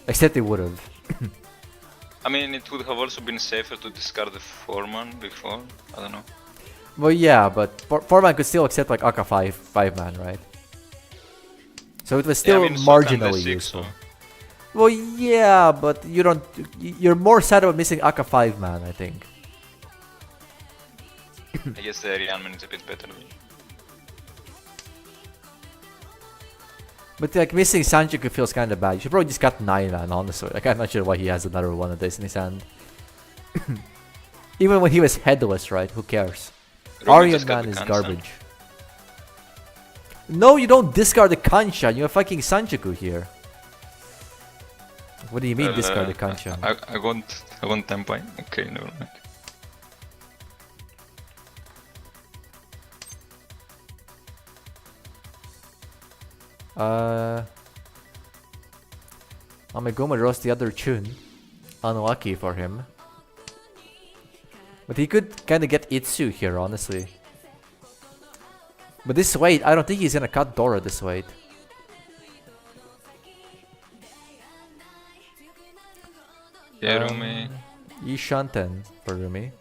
Except it would have. I mean, it would have also been safer to discard the 4-man before. I don't know. Well, yeah, but 4-man could still accept like Aka 5-man, right? So it was still yeah, I mean, so can the marginally 6, useful. so- Well, yeah, but you don't. You're more sad about missing Aka 5-man, I think. I guess the Arianman is a bit better. But like missing Sanjiku feels kind of bad. You should probably just cut 9-man, honestly. Like, I'm not sure why he has another one of this in his hand. Even when he was headless, right? Who cares? Rumi just got Aryan Man the is Kansan. garbage. No, you don't discard the Kanshan. You have fucking Sanjiku here. What do you mean discard the Kanshan? I want Tempai. Okay, never mind. Ameguma draws the other tune. Unlucky for him. But he could kind of get Itsu here, honestly. But this weight, I don't think he's gonna cut Dora this weight. Yeah, Rumi. Ishanten for Rumi.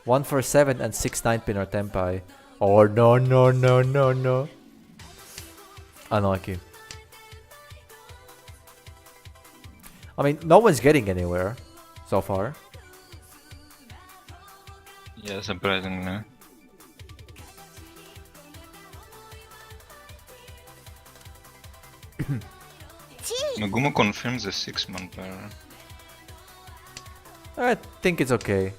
1 for 7 and 6 9-pin or Tempai. Oh no no no no no. Unlucky. I mean, no one's getting anywhere so far. Yeah, surprisingly. Meguma confirms the 6-man pair. I think it's okay.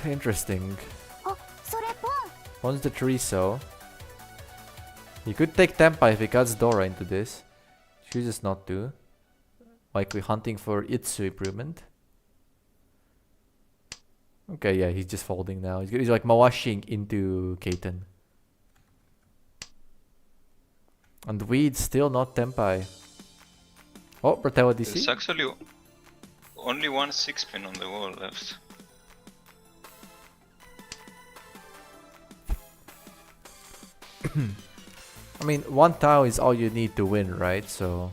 Interesting. あ、それポン。 Owns the Chorizo. He could take Tempa if he cuts Dora into this. Chooses not to. Likely hunting for Itsu improvement. Okay, yeah, he's just folding now. He's like mawashing into Keiten. And Weed's still not Tempai. Oh, Bratello There's DC. actually only one 6-pin on the wall left. I mean, 1 Tau is all you need to win, right? So...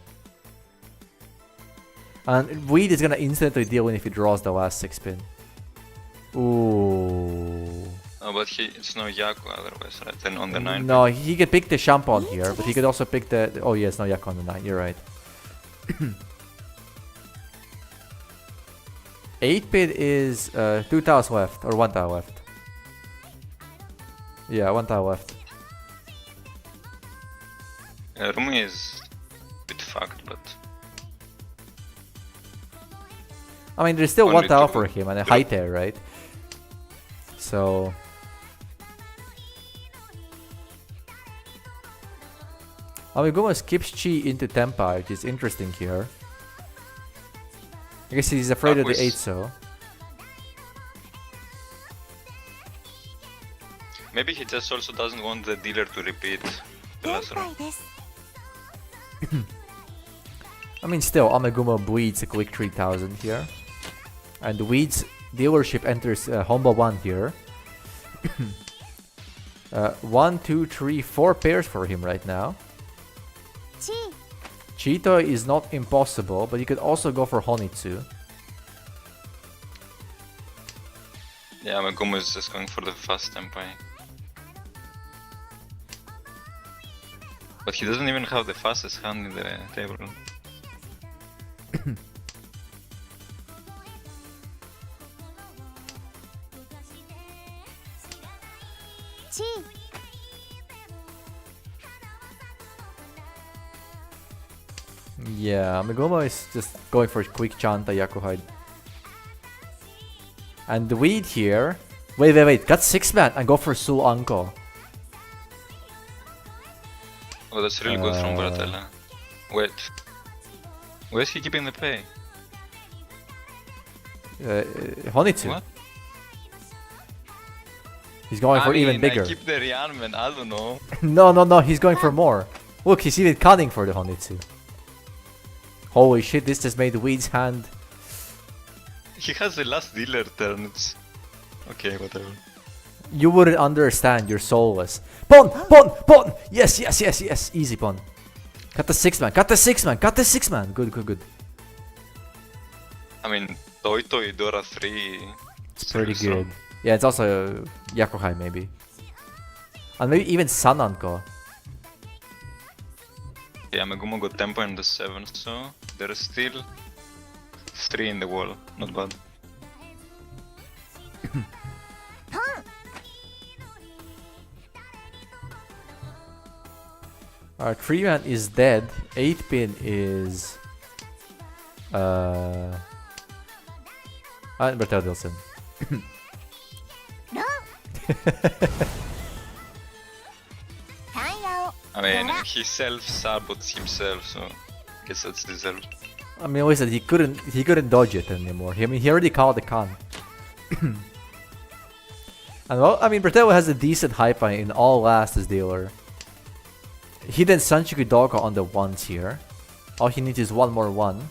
And Weed is gonna instantly deal in if he draws the last 6-pin. Ooh. Oh, but it's no Yaku otherwise, right? Then on the 9. No, he could pick the Shampoo here, but he could also pick the... Oh yes, no Yaku on the 9, you're right. 8-pin is 2 tiles left, or 1 tile left. Yeah, 1 tile left. Rumi is a bit fucked, but... I mean, there's still Only 1 tile two. for him and a high tail, right? So... Amiguma skips Chi into Tempai, which is interesting here. I guess he's afraid of the 8 so. Maybe he just also doesn't want the dealer to repeat the last round. です。 I mean, still, Ameguma bleeds a quick 3000 here. And Weed's dealership enters Homba 1 here. 1, 2, 3, 4 pairs for him right now. チ Cheeto is not impossible, but he could also go for Honitsu. Yeah, Meguma is just going for the fast Tempai. But he doesn't even have the fastest hand in the table. チ Yeah, Meguma is just going for a quick Chanta Yakuhide. And the Weed here... Wait, cut 6-man and go for Sul Anko. Oh, that's really good from Baratella. Wait. Where's he keeping the pay? Honitsu. What? He's going for even I bigger. keep the Rianmen, I don't know. No, he's going for more. Look, he's even cutting for the Honitsu. Holy shit, this just made Weed's hand... He has the last dealer turn, it's... Okay, whatever. You wouldn't understand. You're soulless. Pawn! Pawn! Pawn! Yes, yes, yes, yes. Easy pawn. Cut the 6-man. Cut the 6-man. Cut the 6-man. Good, good, good. I mean, Toy Toy Dora 3. It's pretty good. Yeah, it's also Yakuhai maybe. And maybe even Sananko. Yeah, Megumo got tempo in the 7, so there's still 3 in the wall. Not bad. Our 3-man is dead. 8-pin is... Bertel Dilson. I mean, he self-sabots himself, so I guess that's deserved. I mean, always said he couldn't dodge it anymore. I mean, he already called the con. And well, I mean, Bertel has a decent hype in all Last dealer. He did Sanchiku Doka on the 1s here. All he needs is one more 1.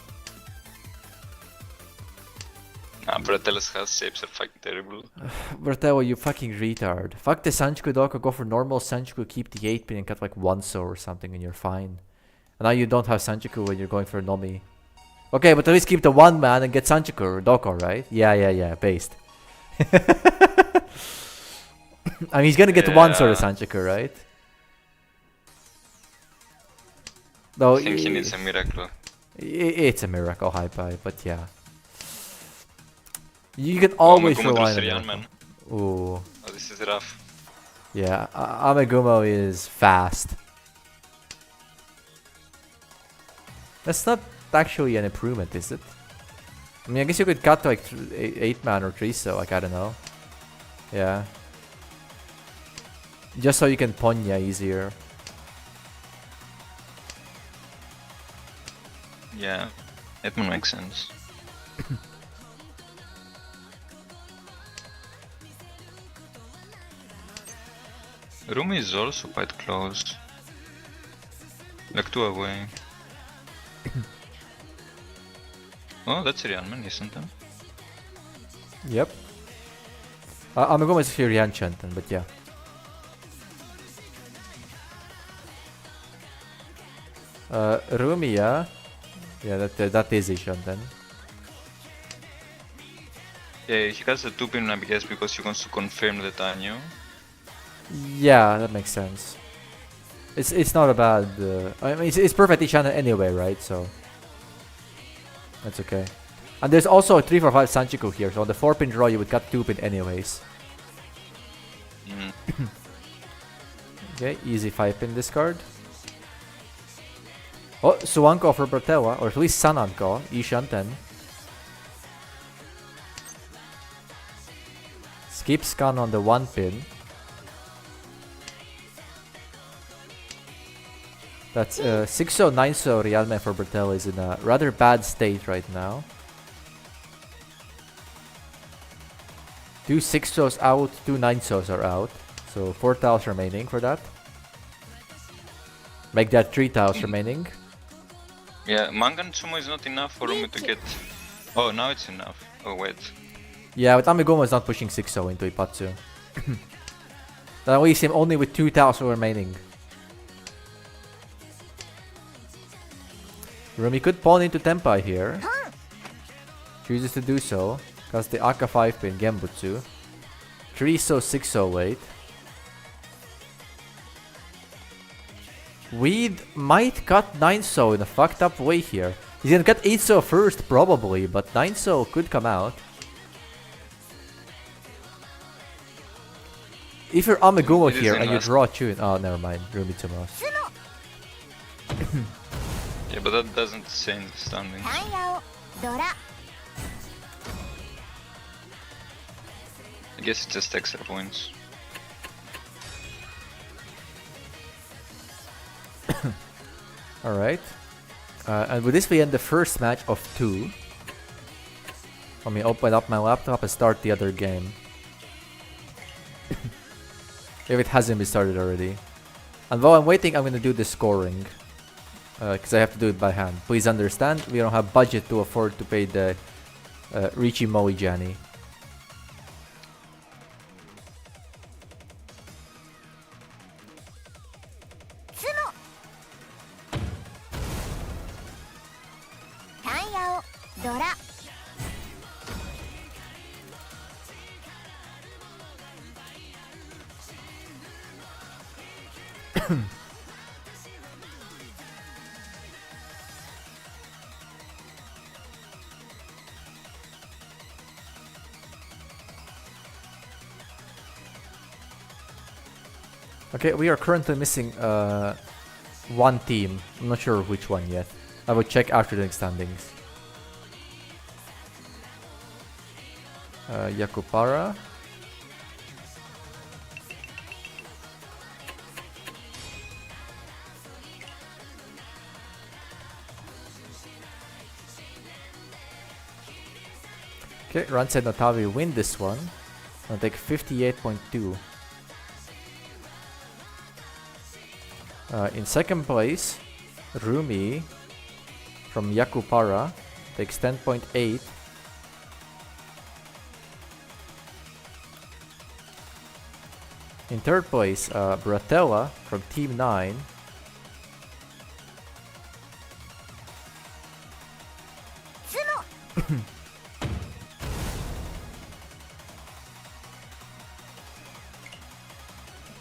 Nah, Breteles has shapes are fucking terrible. Bertel, you fucking retard. Fuck the Sanchiku Doka, go for normal Sanchiku, keep the 8-pin and cut like 1-so or something and you're fine. And now you don't have Sanchiku when you're going for Nomi. Okay, but at least keep the 1-man and get Sanchiku or Doka, right? Yeah, based. I mean, he's gonna get 1-so to Sanchiku, right? No, I think he needs a miracle. It's a miracle hype, but yeah. You can always rely on him. Man. Ooh. Oh, this is rough. Yeah, Amegumo is fast. That's not actually an improvement, is it? I mean, I guess you could cut to like 8-man or 3-so, like I don't know. Yeah. Just so you can Ponya easier. Yeah, it would make sense. Rumi is also quite close. Like 2 away. Oh, that's Ryanman, isn't it? Yep. Amegumo is Ryan Chanten, but yeah. Rumi, yeah. Yeah, that is Ishanten. Yeah, he has a 2-pin, I guess, because he wants to confirm the Tanyo. Yeah, that makes sense. It's not a bad. I mean, it's perfect Ishanten anyway, right? So that's okay. And there's also a 3-4-5 Sanchiku here, so on the 4-pin draw you would cut 2-pin anyways. Okay, easy 5-pin discard. Oh, Suanko for Bertewa, or at least Sananko, Ishanten. Skip scan on the 1-pin. That's 6-so, 9-so Realme for Bertel is in a rather bad state right now. 2 6-sos out, 2 9-sos are out. So 4 tiles remaining for that. Make that 3 tiles remaining. Yeah, Mangan Sumo is not enough for me to get... Oh, now it's enough. Oh, wait. Yeah, but Amegumo is not pushing 6-so into Ipatsu. That leaves him only with 2 tiles remaining. Rumi could pawn into Tenpai here. Chooses to do so. Because the Aka 5-pin Genbutsu. 3-so, 6-so wait. We might cut 9-so in a fucked up way here. He's gonna cut 8-so first probably, but 9-so could come out. If you're Amegumo here and you draw a tune... Oh, never mind. Rumi Tsumos. Yeah, but that doesn't change the standings. I guess it's just extra points. Alright. And with this we end the first match of 2. Let me open up my laptop and start the other game. If it hasn't been started already. And while I'm waiting, I'm gonna do the scoring. Because I have to do it by hand. Please understand, we don't have budget to afford to pay the Richie Moijani. Okay, we are currently missing one team. I'm not sure which one yet. I will check after the standings. Yakupara. Okay, Ranse and Otavi win this one. I'll take 58.2. In second place, Rumi from Yakupara takes 10.8. In third place, Bratella from Team 9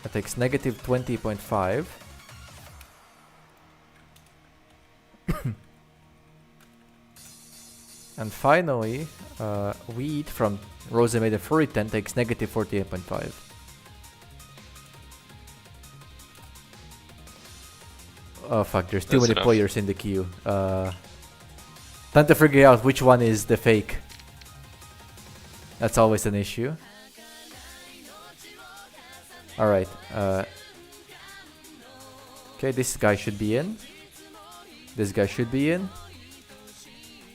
that takes negative 20.5. And finally, Weed from Rosemade and Furry 10 takes negative 48.5. Oh fuck, there's too many players in the queue. Time to figure out which one is the fake. That's always an issue. Alright, okay, this guy should be in. This guy should be in.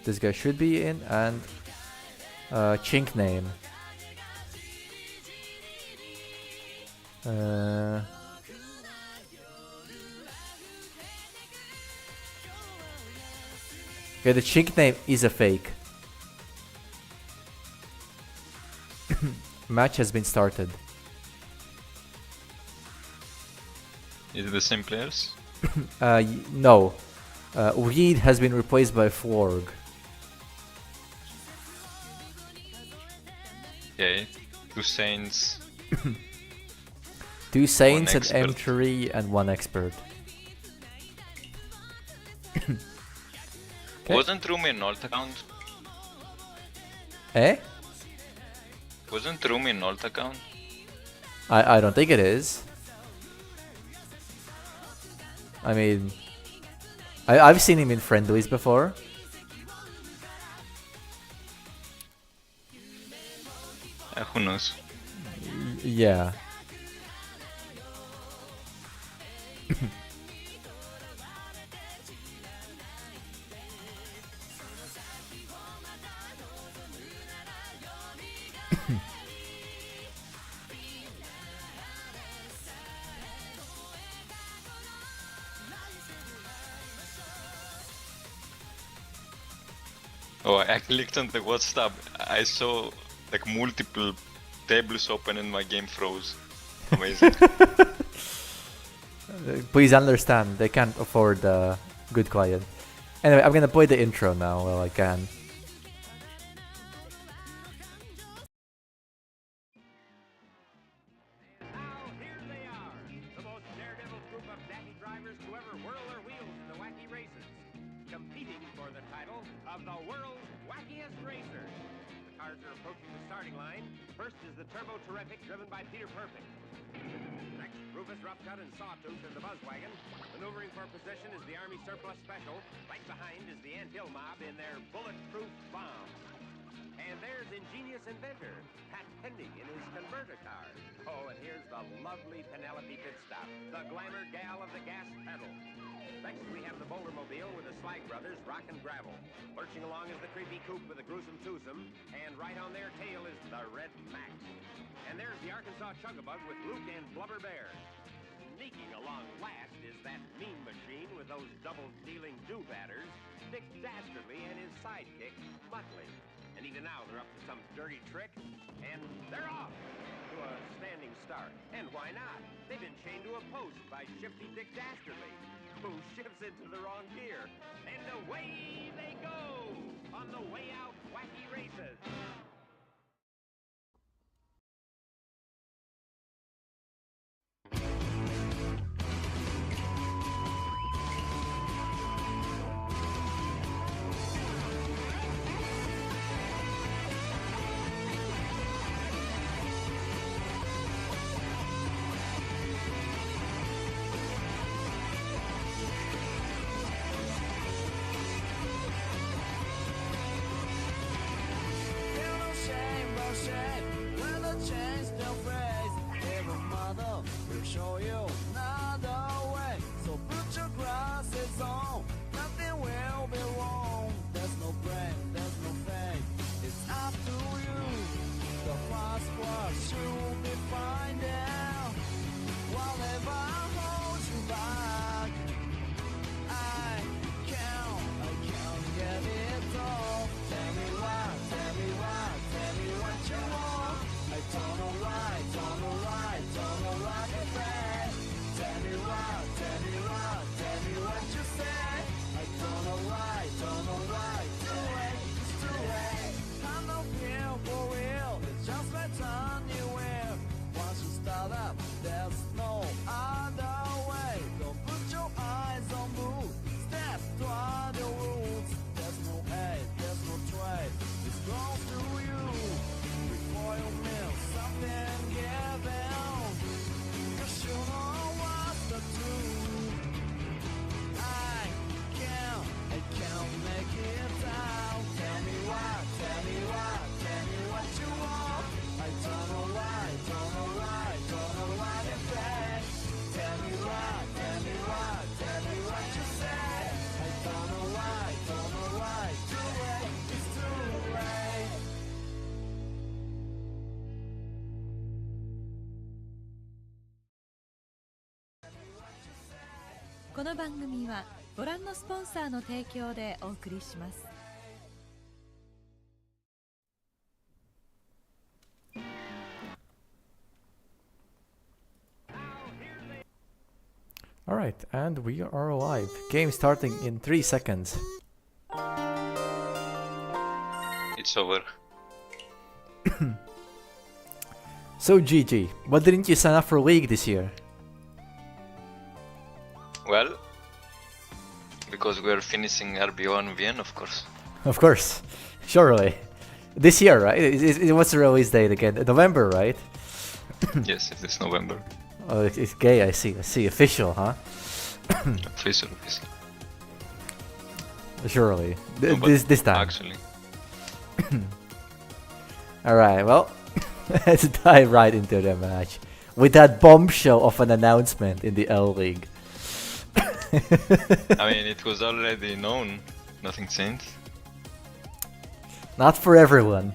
This guy should be in, and Chink name. Okay, the Chink name is a fake. Match has been started. Is it the same players? No. Weed has been replaced by Florg. Okay. Two Saints. Two Saints, an expert. M3, and one expert. Okay. Wasn't Rumi an alt account? Eh? Wasn't Rumi an alt account? I don't think it is. I mean, I've seen him in friendlies before. Who knows? Yeah. Oh, I clicked on the watch tab. I saw like multiple tables open and my game froze. Amazing. Please understand, they can't afford a good client. Anyway, I'm gonna play the intro now while I can. Now, here they are, the most daredevil group of daffy drivers to ever whirl their wheels in the wacky races, competing for the title of the world's wackiest racer. The cars are approaching the starting line. First is the Turbo Terrific, driven by Peter Perfect. Next, Rufus Roughcut and Sawtooth in the Buzzwagon. Maneuvering for position is the Army Surplus Special. Right behind is the Ant Hill Mob in their bulletproof bomb. And there's ingenious inventor, Pat Pending in his converter car. Oh, and here's the lovely Penelope Pitstop, the glamour gal of the gas pedal. Next, we have the Bouldermobile with the Slag Brothers, Rock and Gravel. Lurching along is the Creepy Coupe with the Gruesome Twosome, and right on their tail is the Red Max. And there's the Arkansas Chugabug with Luke and Blubber Bear. Sneaking along last is that mean machine with those double-dealing do-batters, Dick Dastardly and his sidekick, Muttley. And even now they're up to some dirty trick, and they're off to a standing start. And why not? They've been chained to a post by Shifty Dick Dastardly, who shifts into the wrong gear. And away they go on the way out wacky races. この番組はご覧のスポンサーの提供でお送りします。Alright, and we are live. Game starting in 3 seconds. It's over. So GG, why didn't you sign up for League this year? Well, because we're finishing RB1 VN, of course. Of course, surely. This year, right? What's the release date again? November, right? Yes, it is November. Oh, it's gay, I see. Official, huh? Official. Surely. No, This time. Actually. Alright, well, let's dive right into the match. With that bombshell of an announcement in the L League. I mean, it was already known. Nothing changed. Not for everyone.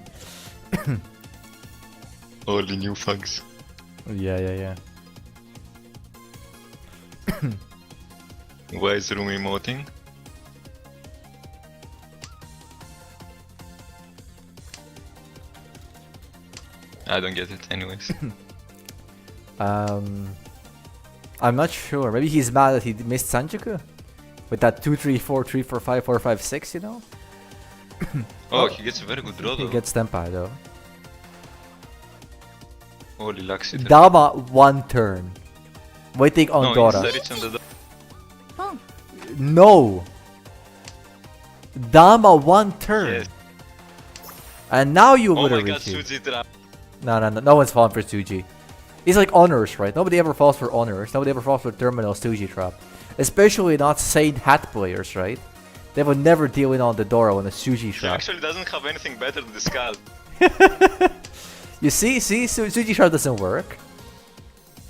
All the new thugs. Yeah. Why is room emoting? I don't get it anyways. I'm not sure. Maybe he's mad that he missed Sanjuku? With that 2-3-4, 3-4-5, 4-5-6, you know? Oh, he gets a very good draw though. He gets Tempai though. Holy laxity. Dama 1 turn. Waiting on No, Dora. it's on the No! Dama 1 turn. Yes. And now you Oh would my have god, reached it. Suji trap. No one's falling for Suji. It's like honors, right? Nobody ever falls for honors. Nobody ever falls for terminal Suji trap. Especially not Saint Hat players, right? They would never deal in on the Dora on a Suji He trap. actually doesn't have anything better to discard. You see, Suji trap doesn't work.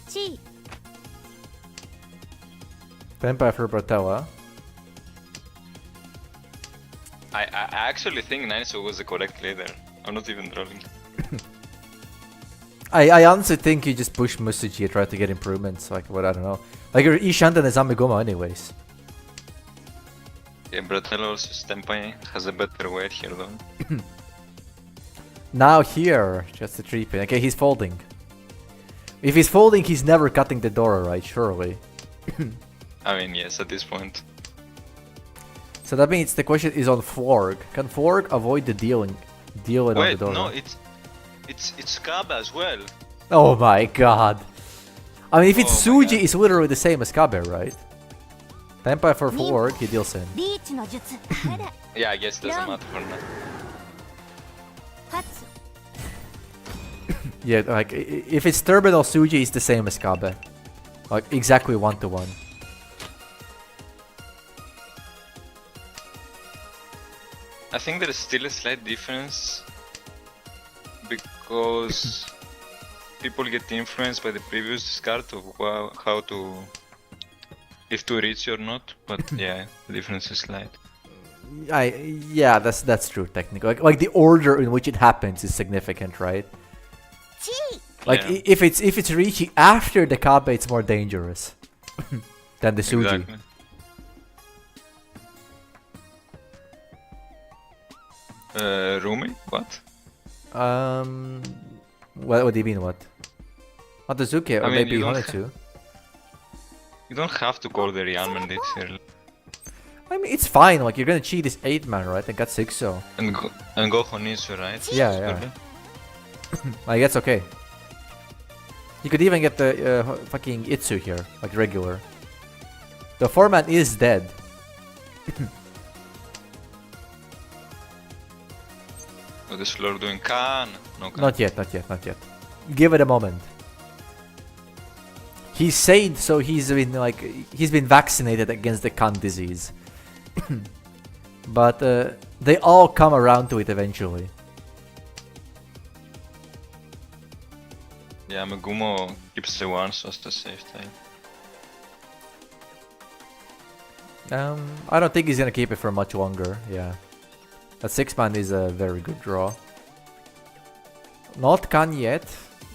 ち Tempai for Bratella. I actually think Nainso was the correct leader. I'm not even trolling. I honestly think you just push Musuji and try to get improvements. Like, what, I don't know. Like, you're Ishanten and Zamigoma anyways. Yeah, Bratella also Senpai has a better weight here though. Now here, just a 3-pin. Okay, he's folding. If he's folding, he's never cutting the Dora, right? Surely. I mean, yes, at this point. So that means the question is on Florg. Can Florg avoid the dealing on the Wait, Dora? no, it's Kaba as well. Oh my god. I mean, if it's Oh my Suji, God. it's literally the same as Kabe, right? Tempai for Florg, he deals in. リーチの術あら Yeah, I guess it doesn't matter for now. 勝つ Yeah, like, if it's Terminal Suji, it's the same as Kabe. Like, exactly 1-to-1. I think there is still a slight difference because people get influenced by the previous discard of how to, if to reach or not. But yeah, the difference is slight. Yeah, that's true technically. Like the order in which it happens is significant, right? ち Like Yeah. if it's Riichi after the Kabe, it's more dangerous than the Suji. Exactly. Rumi? What? What do you mean? What? Otozuke or I mean, maybe you don't Honetsu? You don't have to call the rearmament this early. I mean, it's fine. Like you're gonna cheat this 8-man, right? And got 6, so And go Honitsu, right? yeah, yeah. Like that's okay. You could even get the fucking Itsu here, like regular. The 4-man is dead. What is Flor doing? Can? No can. Not yet, not yet, not yet. Give it a moment. He's sane, so he's been vaccinated against the Kan disease. But they all come around to it eventually. Yeah, Megumo keeps the 1 so as to save time. I don't think he's gonna keep it for much longer. Yeah, that 6-man is a very good draw. Not Kan yet.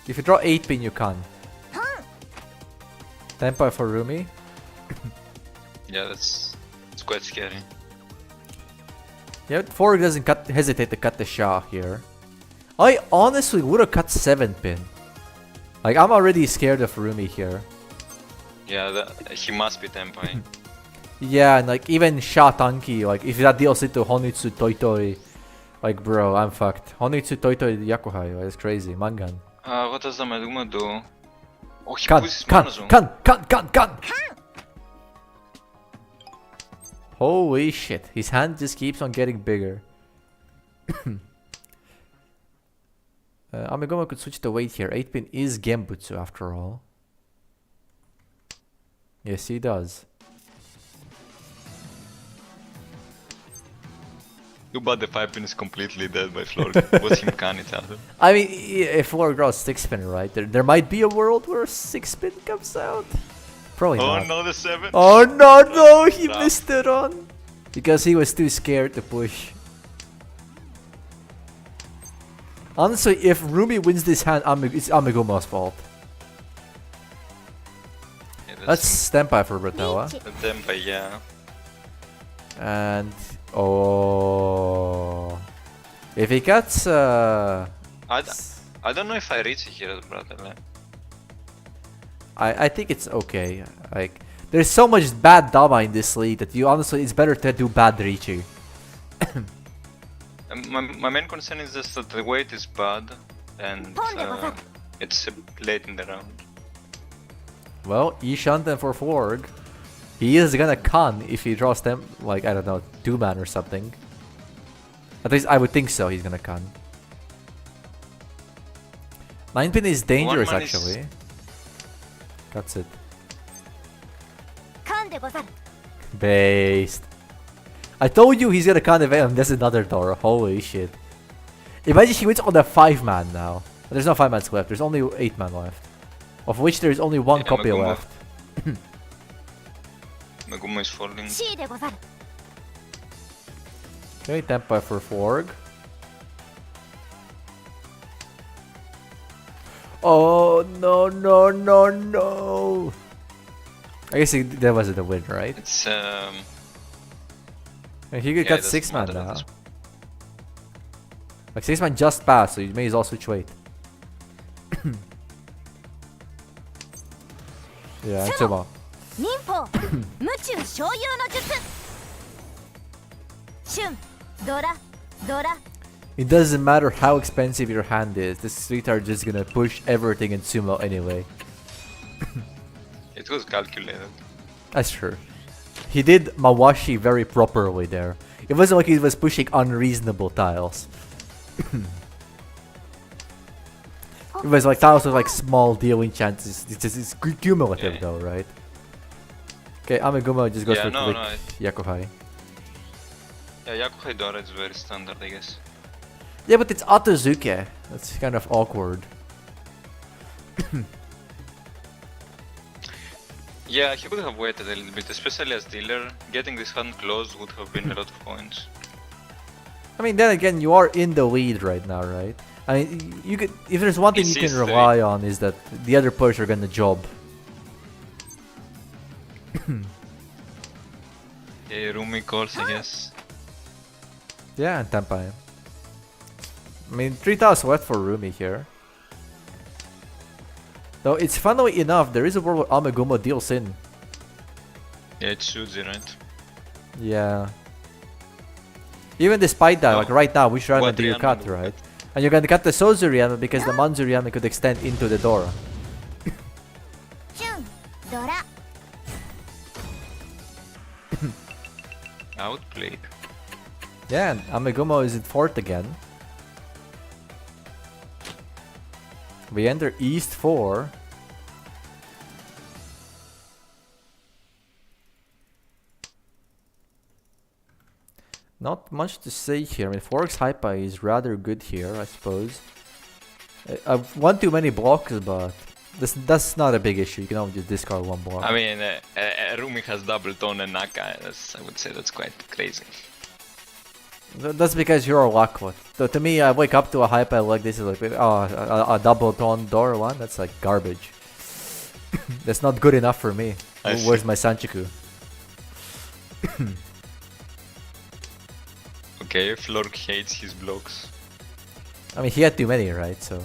If you draw 8-pin, you can. Tempo for Rumi. Yeah, that's quite scary. Yeah, 4 doesn't hesitate to cut the Shah here. I honestly would have cut 7-pin. Like, I'm already scared of Rumi here. Yeah, he must be tempai. Yeah, and like even Shah Tanki, like if that deals into Honitsu Toitoi, like bro, I'm fucked. Honitsu Toitoi Yakuhai, like, that's crazy. Mangan. What does the Megumo do? Oh, he Kan, pushes kan, Monozoom. kan! Holy shit, his hand just keeps on getting bigger. Amegoma could switch the weight here. 8-pin is Genbutsu after all. Yes, he does. Too bad the 5-pin is completely dead by Flor. Watch him can it out. I mean, if Flor draws 6-pin, right? There might be a world where 6-pin comes out. Probably Oh not. no, the 7! Oh no, he Rough. missed it on. Because he was too scared to push. Honestly, if Rumi wins this hand, it's Ameguma's fault. Yeah, That's Senpai for Bratawa. the tempai, yeah. And oh, if he cuts, I don't know if I reach it here as brother. I think it's okay. Like there's so much bad Dama in this league that you honestly it's better to do bad Riichi. My main concern is just that the weight is bad and it's late in the round. Well, Ishanten for Forg. He is gonna con if he draws them like I don't know 2-man or something. At least I would think so. He's gonna con. 9-pin is dangerous 1-man is- actually. Cuts it. Based. I told you he's gonna con event and there's another door. Holy shit. Imagine he wins on the 5-man now. There's no 5-mans left. There's only 8-man left. Of which there's only 1 Yeah, copy Megumo. left. Megumo is falling. Okay, Tempai for Forg. Oh no no no no! I guess that wasn't a win, right? It's And he could yeah, cut it doesn't 6-man matter at now. this Like 6-man just passed, so you may as well switch weight. Yeah, Tsuma. It doesn't matter how expensive your hand is, this retard just gonna push everything in sumo anyway. It was calculated. That's true. He did Mawashi very properly there. It wasn't like he was pushing unreasonable tiles. It was like tiles with like small dealing chances. It's cumulative Yeah. though, right? Okay, Ameguma just goes Yeah, for no, quick no, Yakuhai. Yeah, Yakuhai Dora is very standard, I guess. Yeah, but it's Otozuke. That's kind of awkward. Yeah, he could have waited a little bit, especially as dealer. Getting this hand closed would have been a lot of points. I mean, then again, you are in the lead right now, right? I mean, you could, if there's one thing It's you can easy. rely on is that the other players are gonna job. Yeah, Rumi calls, I guess. Yeah, and Tempai. I mean, 3 tiles left for Rumi here. Though it's funnily enough, there is a world where Amegumo deals in. Yeah, it's Suzy, right? Yeah. Even despite that, No. like right now, which Ryama What do you Ryama cut, do we right? And you're gonna cut the Sozu Ryama because the Manzu Ryama could extend into the Dora. チュンドラ Outplayed. Yeah, and Amegumo is in 4th again. We enter East 4. Not much to say here. I mean, Forex Hyper is rather good here, I suppose. I've won too many blocks, but that's not a big issue. You can only just discard one block. I mean, Rumi has double tone and Naka. I would say that's quite crazy. That's because you're a luckwot. So to me, I wake up to a hyper like this, is like, oh, a double tone door one? That's like garbage. That's not good enough for me. Where's my Sanchiku? Okay, Flork hates his blocks. I mean, he had too many, right? So.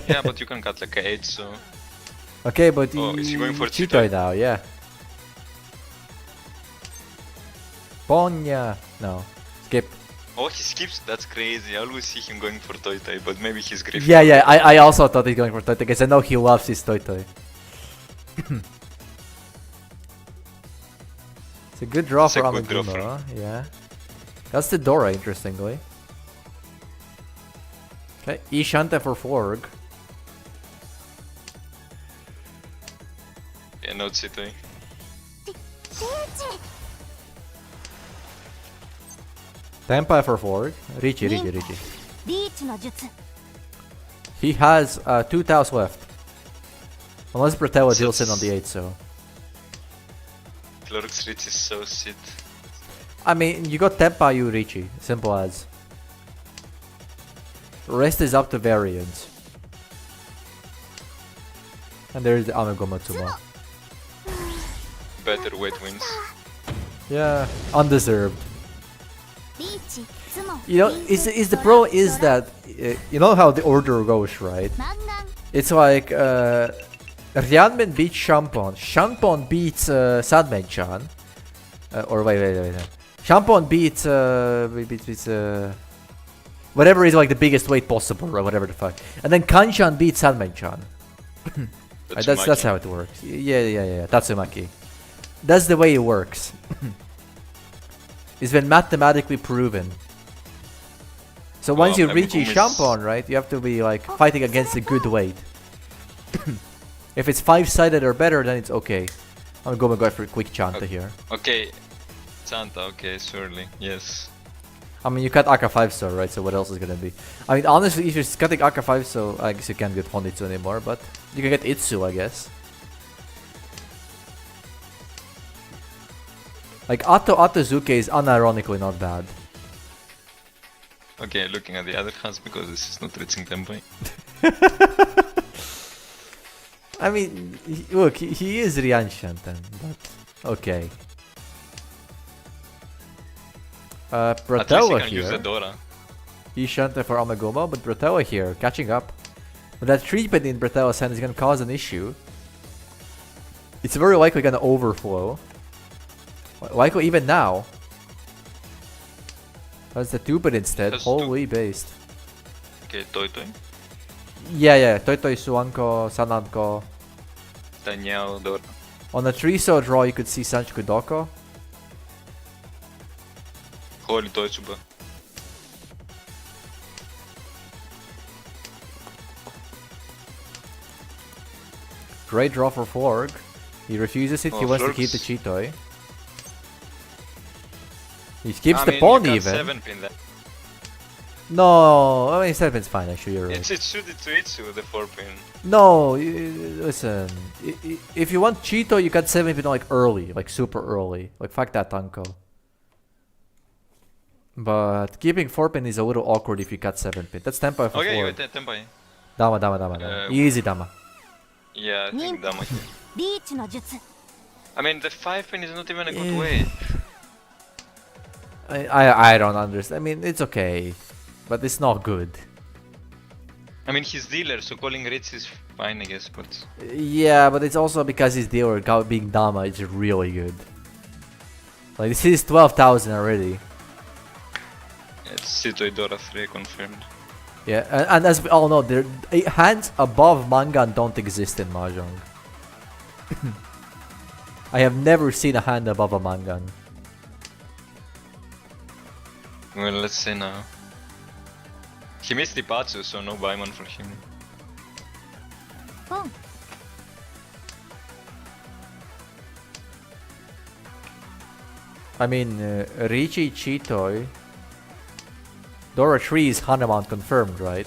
Yeah, but you can cut like 8, so... Okay, but Oh, is he going for Chitoi Chitoi? now? Yeah. Ponya. No. Skip. Oh, he skips? That's crazy. I always see him going for Toy Toy, but maybe he's Griffin. Yeah, yeah. I also thought he's going for Toy Toy because I know he loves his Toy Toy. It's a good draw It's for a good draw Amegumo, for huh? Yeah. That's the Dora, interestingly. Okay, Ishante for Forg. Yeah, no Chitoi. 手打ち Tempai for Forg. Richie. リーチの術 He has 2 tiles left. Unless Bratello deals in on the 8, so. Flork's reach is so shit. I mean, you got Tempa, you Richie. Simple as. Rest is up to variance. And there is the Amegumo Tsumo. Better weight wins. Yeah, undeserved. リーチツモ You know, is the pro is that you know how the order goes, right? マンガン It's like Ryanmen beats Shampon. Shampon beats Sandman-chan. Or wait. Shampon beats whatever is like the biggest weight possible or whatever the fuck. And then Kanchan beats Sandman-chan. That's how it works. Yeah. Tatsumaki. That's the way it works. It's been mathematically proven. So once you reach a Shampon, right, you have to be like fighting against a good weight. If it's 5-sided or better, then it's okay. I'm gonna go for a quick Chanta here. Okay. Chanta, okay, surely. Yes. I mean, you cut Aka 5 so right? So what else is gonna be? I mean, honestly, if you're cutting Aka 5 so I guess you can't get Honitsu anymore, but you can get Itsu, I guess. Like, Atozuke is unironically not bad. Okay, looking at the other hands because this is not reaching Tempai. I mean, look, he is Ryan Shantan, but okay. At least he Bratello can use the here. Dora. Ishanta for Amegumo, but Bratello here, catching up. But that treatment in Bratello's hand is gonna cause an issue. It's very likely gonna overflow. Likely even now. That's the 2-bit instead, That's holy based. Okay, Toy Toy. Yeah, Toitoi, Suanko, Sananko. Daniel, Dora. On a 3-so draw you could see Sanchiku Doko. Holy Toitsuba. Great draw for Forg. He refuses it, he Oh, wants to keep the Florks. Chitoi. He keeps I the mean, pawn you even. can 7-pin that. No, I mean 7's fine actually, you're right. It's suited to Itsu, the 4-pin. No, listen. If you want Cheeto, you got 7-pin like early, like super early. Like fuck that Tanko. But keeping 4-pin is a little awkward if you cut 7-pin. That's tempo for Okay, 4. you tempai. Dama, dama, dama, dama. Easy dama. Yeah, I think Dama here. リーチの術 I mean, the 5-pin is not even a good way. I don't understand. I mean, it's okay. But it's not good. I mean, he's dealer, so calling rich is fine, I guess, but... Yeah, but it's also because his dealer being Dama is really good. Like, this is 12,000 already. It's Sito Idora 3 confirmed. Yeah, and as we all know, hands above Mangan don't exist in Mahjong. I have never seen a hand above a Mangan. Well, let's see now. He missed the Ipatsu, so no Baiman for him. ポン I mean, Richi Chitoi. Dora 3 is Hanuman confirmed, right?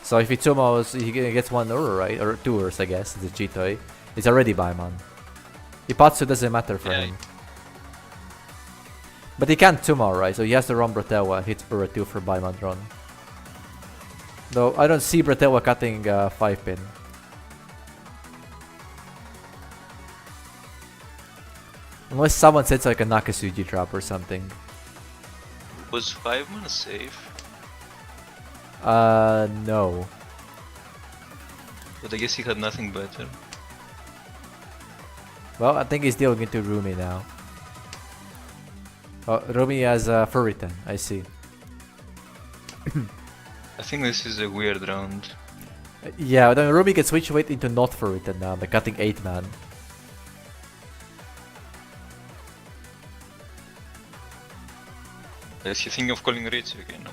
So if Itsumos, he gets 1 Uru, right? Or 2 Urus, I guess, the Chitoi. It's already Baiman. Ipatsu doesn't matter for him. But he can't Tumo, right? So he has to run Bratelwa, hit Ura 2 for Baiman run. Though I don't see Bratelwa cutting 5-pin. Unless someone sets like a Nakasuji trap or something. Was 5-man safe? No. But I guess he had nothing better. Well, I think he's dealing into Rumi now. Oh, Rumi has Furitan, I see. I think this is a weird round. Yeah, then Rumi can switch weight into not Furitan now by cutting 8-man. Is he thinking of calling rich again? No.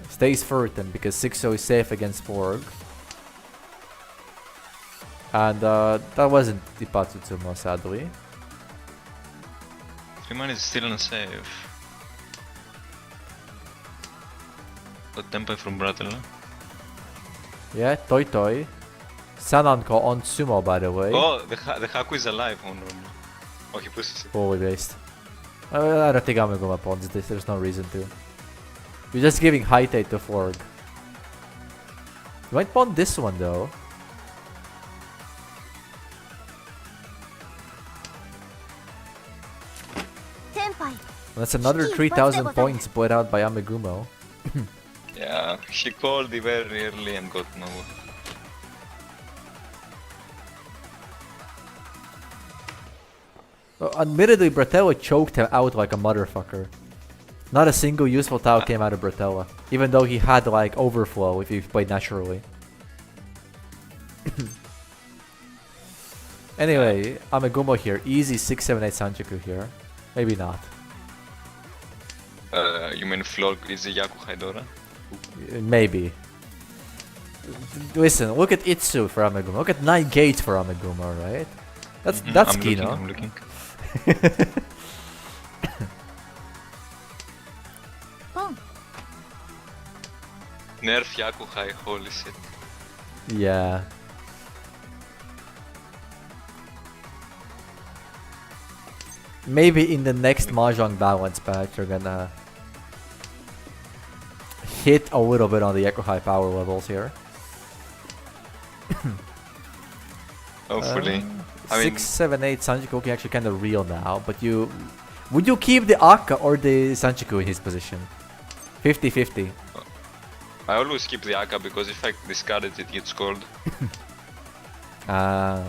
Stays Furitan because 6-0 is safe against Porg. And that wasn't Ipatsu Tsumo, sadly. 3-man is still unsafe. But tempo from Brattle. Yeah, Toi Toi. Sananko on Sumo, by the way. Oh, the Haku is alive. Oh no. Oh, he pushes it. Fully based. I don't think Amigoma pawns this, there's no reason to. You're just giving high tate to Forg. You might pawn this one though. That's another 3,000 points put out by Amigumo. Yeah, he called it very early and got nowhere. Admittedly, Bratella choked him out like a motherfucker. Not a single useful Tao came out of Bratella, even though he had like overflow if he played naturally. Anyway, Amigumo here, easy 678 Sanjaku here. Maybe not. You mean floor is the Yaku Haidora? Maybe. Listen, look at Itsu for Amigumo. Look at 9 gates for Amigumo, right? That's key, no? I'm looking. Nerf Yaku Hai, holy shit. Yeah. Maybe in the next Mahjong balance patch, you're gonna hit a little bit on the Yakuhai power levels here. Hopefully. I mean, 6, 7, 8 Sanjikoki actually kind of real now, but would you keep the Akka or the Sanchiku in his position? 50-50. I always keep the Aka because if I discard it, it gets called. I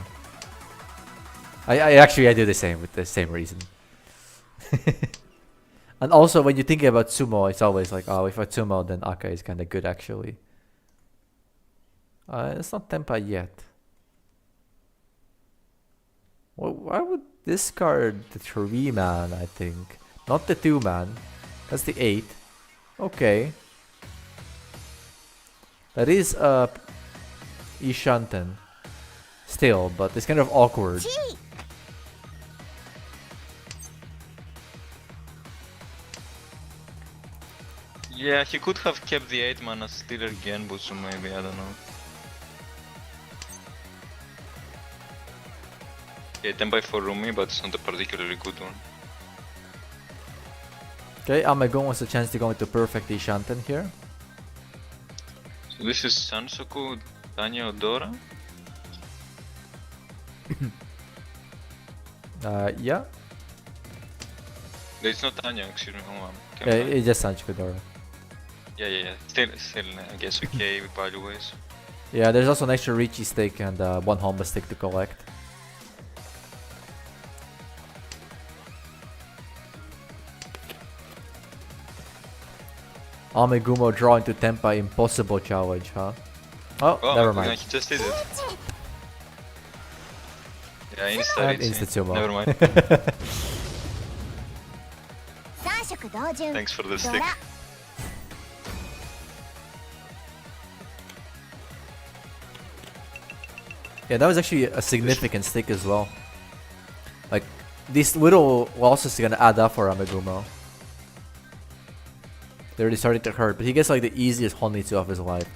actually do the same with the same reason. And also when you think about sumo, it's always like, oh, if I sumo, then Akka is kind of good actually. It's not Tempa yet. Well, I would discard the 3-man, I think. Not the 2-man. That's the 8. Okay. That is Ishanten. Still, but it's kind of awkward. Yeah, he could have kept the 8-man as Stealer Genbutsu maybe, I don't know. Yeah, Tenpai for Rumi, but it's not a particularly good one. Okay, Amegon wants a chance to go into perfect Ishanten here. So this is Sansoku, Tanya, Odora? Yeah. It's not Tanya, excuse me, hold on. Yeah, it's just Sanchikudora. Yeah. Still, I guess okay with values. Yeah, there's also an extra Ricci stick and one Honma stick to collect. Amegumo draw into Tempai, impossible challenge, huh? Oh, never mind. He just did it. Yeah, And Insta-Ricci. Insta-Tsumo. Never mind. 三色同順 Thanks for the ド stick. ラ Yeah, that was actually a significant stick as well. Like, these little losses are gonna add up for Amegumo. They're already starting to hurt, but he gets like the easiest Honitsu of his life.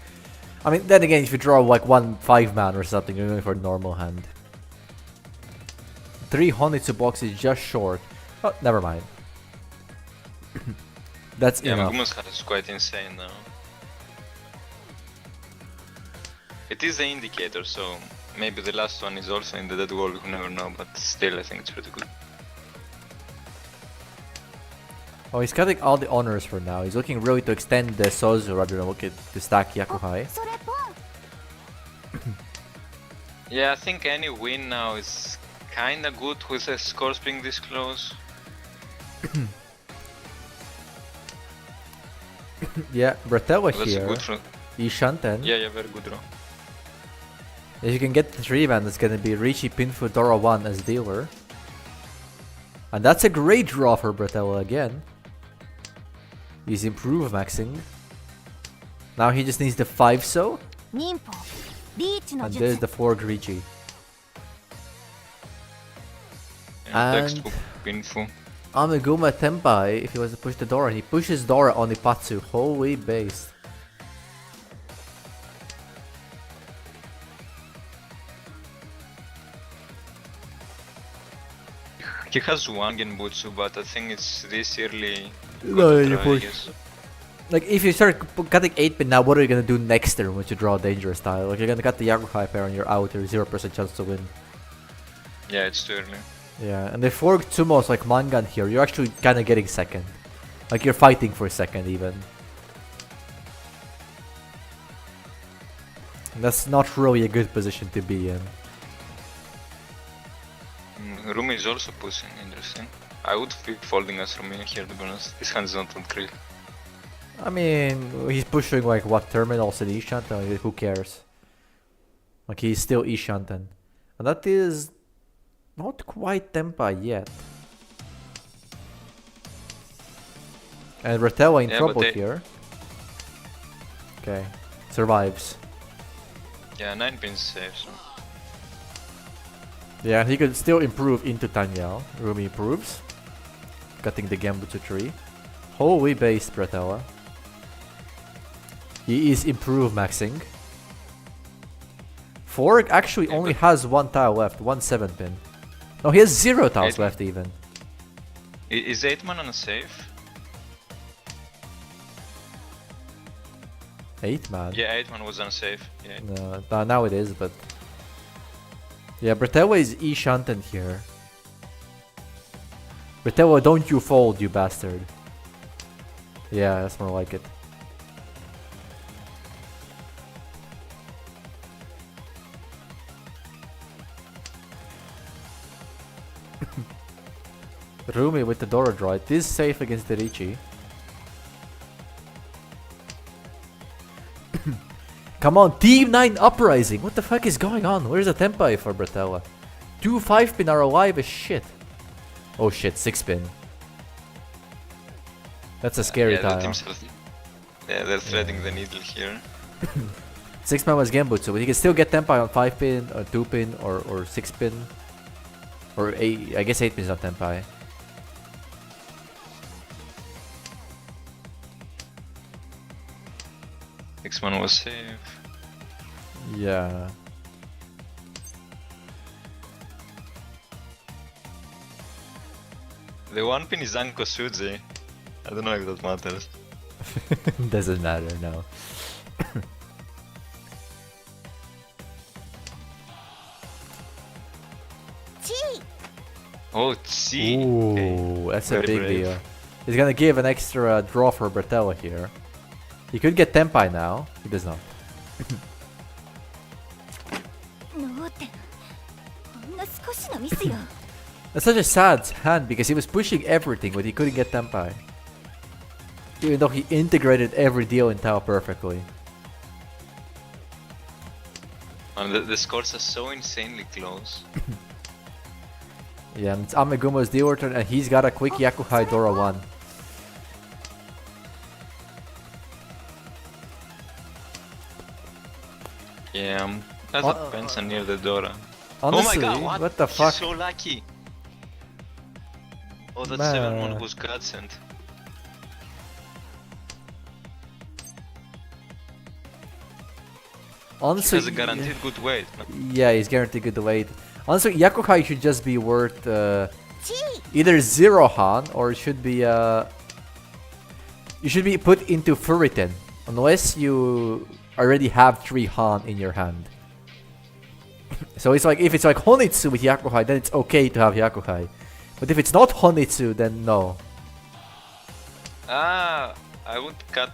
I mean, then again, if you draw like 1 5-man or something, you're going for a normal hand. 3 Honitsu blocks is just short. Oh, never mind. That's Yeah, enough. Magumo's card is quite insane now. It is the indicator, so maybe the last one is also in the dead wall, we never know, but still I think it's pretty good. Oh, he's cutting all the honors for now. He's looking really to extend the Sozu rather than look at to stack Yakuhai. それポン Yeah, I think any win now is kinda good with the scores being this close. Yeah, Bratella That's a here. good Ishanten. yeah, very good draw. If you can get the 3-man, it's gonna be Ricci, Pinfu, Dora 1 as dealer. And that's a great draw for Bratella again. He's improved maxing. Now he just needs the 5 so. 忍法リーチの And 術 there's the 4 Ricci. And And- textbook Pinfu. Ameguma Tempai, if he was to push the Dora, he pushes Dora on Ipatsu. Holy base. He has one Genbutsu, but I think it's this early. No, to you try, I push. guess. Like, if you start cutting 8-pin now, what are you gonna do next turn once you draw a dangerous tile? Like, you're gonna cut the Yakuhai pair and you're out, you're 0% chance to win. Yeah, it's too early. Yeah, and the 4 Tsumos like Mangan here, you're actually kinda getting second. Like, you're fighting for second even. That's not really a good position to be in. Rumi is also pushing, interesting. I would be folding as Rumi here, to be honest. His hand is not that great. I mean, he's pushing like what, terminals in Ishanten? Who cares? Like, he's still Ishanten. And that is not quite Tempa yet. And Ratella in Yeah, trouble but they- here. Okay, survives. Yeah, 9 pins safe, so. Yeah, he could still improve into Tanyao. Rumi improves. Cutting the Gembutsu tree. Holy base, Bratella. He is improved maxing. Fork actually Yeah, only but- has 1 tile left, 1 7-pin. No, he has 0 tiles 8-man. left even. Is 8-man on a safe? 8-man? Yeah, 8-man was unsafe. Yeah. No, now it is, but... Yeah, Bratella is Ishanten here. Bratella, don't you fold, you bastard. Yeah, that's more like it. Rumi with the Dora draw. It is safe against the Ricci. Come on, Team 9 Uprising! What the fuck is going on? Where's the Tempai for Bratella? 2 5-pin are alive as shit. Oh shit, 6-pin. That's a scary Yeah, the tile. teams are, yeah, they're threading the needle here. 6-man was Genbutsu, but he can still get Tempai on 5-pin, or 2-pin, or 6-pin. Or 8, I guess 8-pin is not Tempai. X-man was safe. Yeah. The 1 pin is Anko Suji. I don't know if that matters. Doesn't matter, no. Oh, Chi! Ooh, Okay. that's a Very big brave. deal. He's gonna give an extra draw for Bertella here. He could get Tempai now. He does not. 脳天ほんの少しのミスよ That's such a sad hand because he was pushing everything, but he couldn't get Tempai. Even though he integrated every deal in Tao perfectly. And the scores are so insanely close. Yeah, and it's Amegumo's dealer turn, and he's got a quick Yakuhai Dora 1. Yeah, that's a Pensa near the Dora. Honestly, oh my god, what the fuck? She's so lucky! Oh, that's Man. 7-1 who's godsend. He Honestly, has a guaranteed good weight. yeah, he's guaranteed good weight. Honestly, Yakuhai should just be worth either 0 Han or it should be you should be put into Furiten unless you already have 3 Han in your hand. So it's like if it's like Honitsu with Yakuhai, then it's okay to have Yakuhai. But if it's not Honitsu, then no. Ah, I would cut.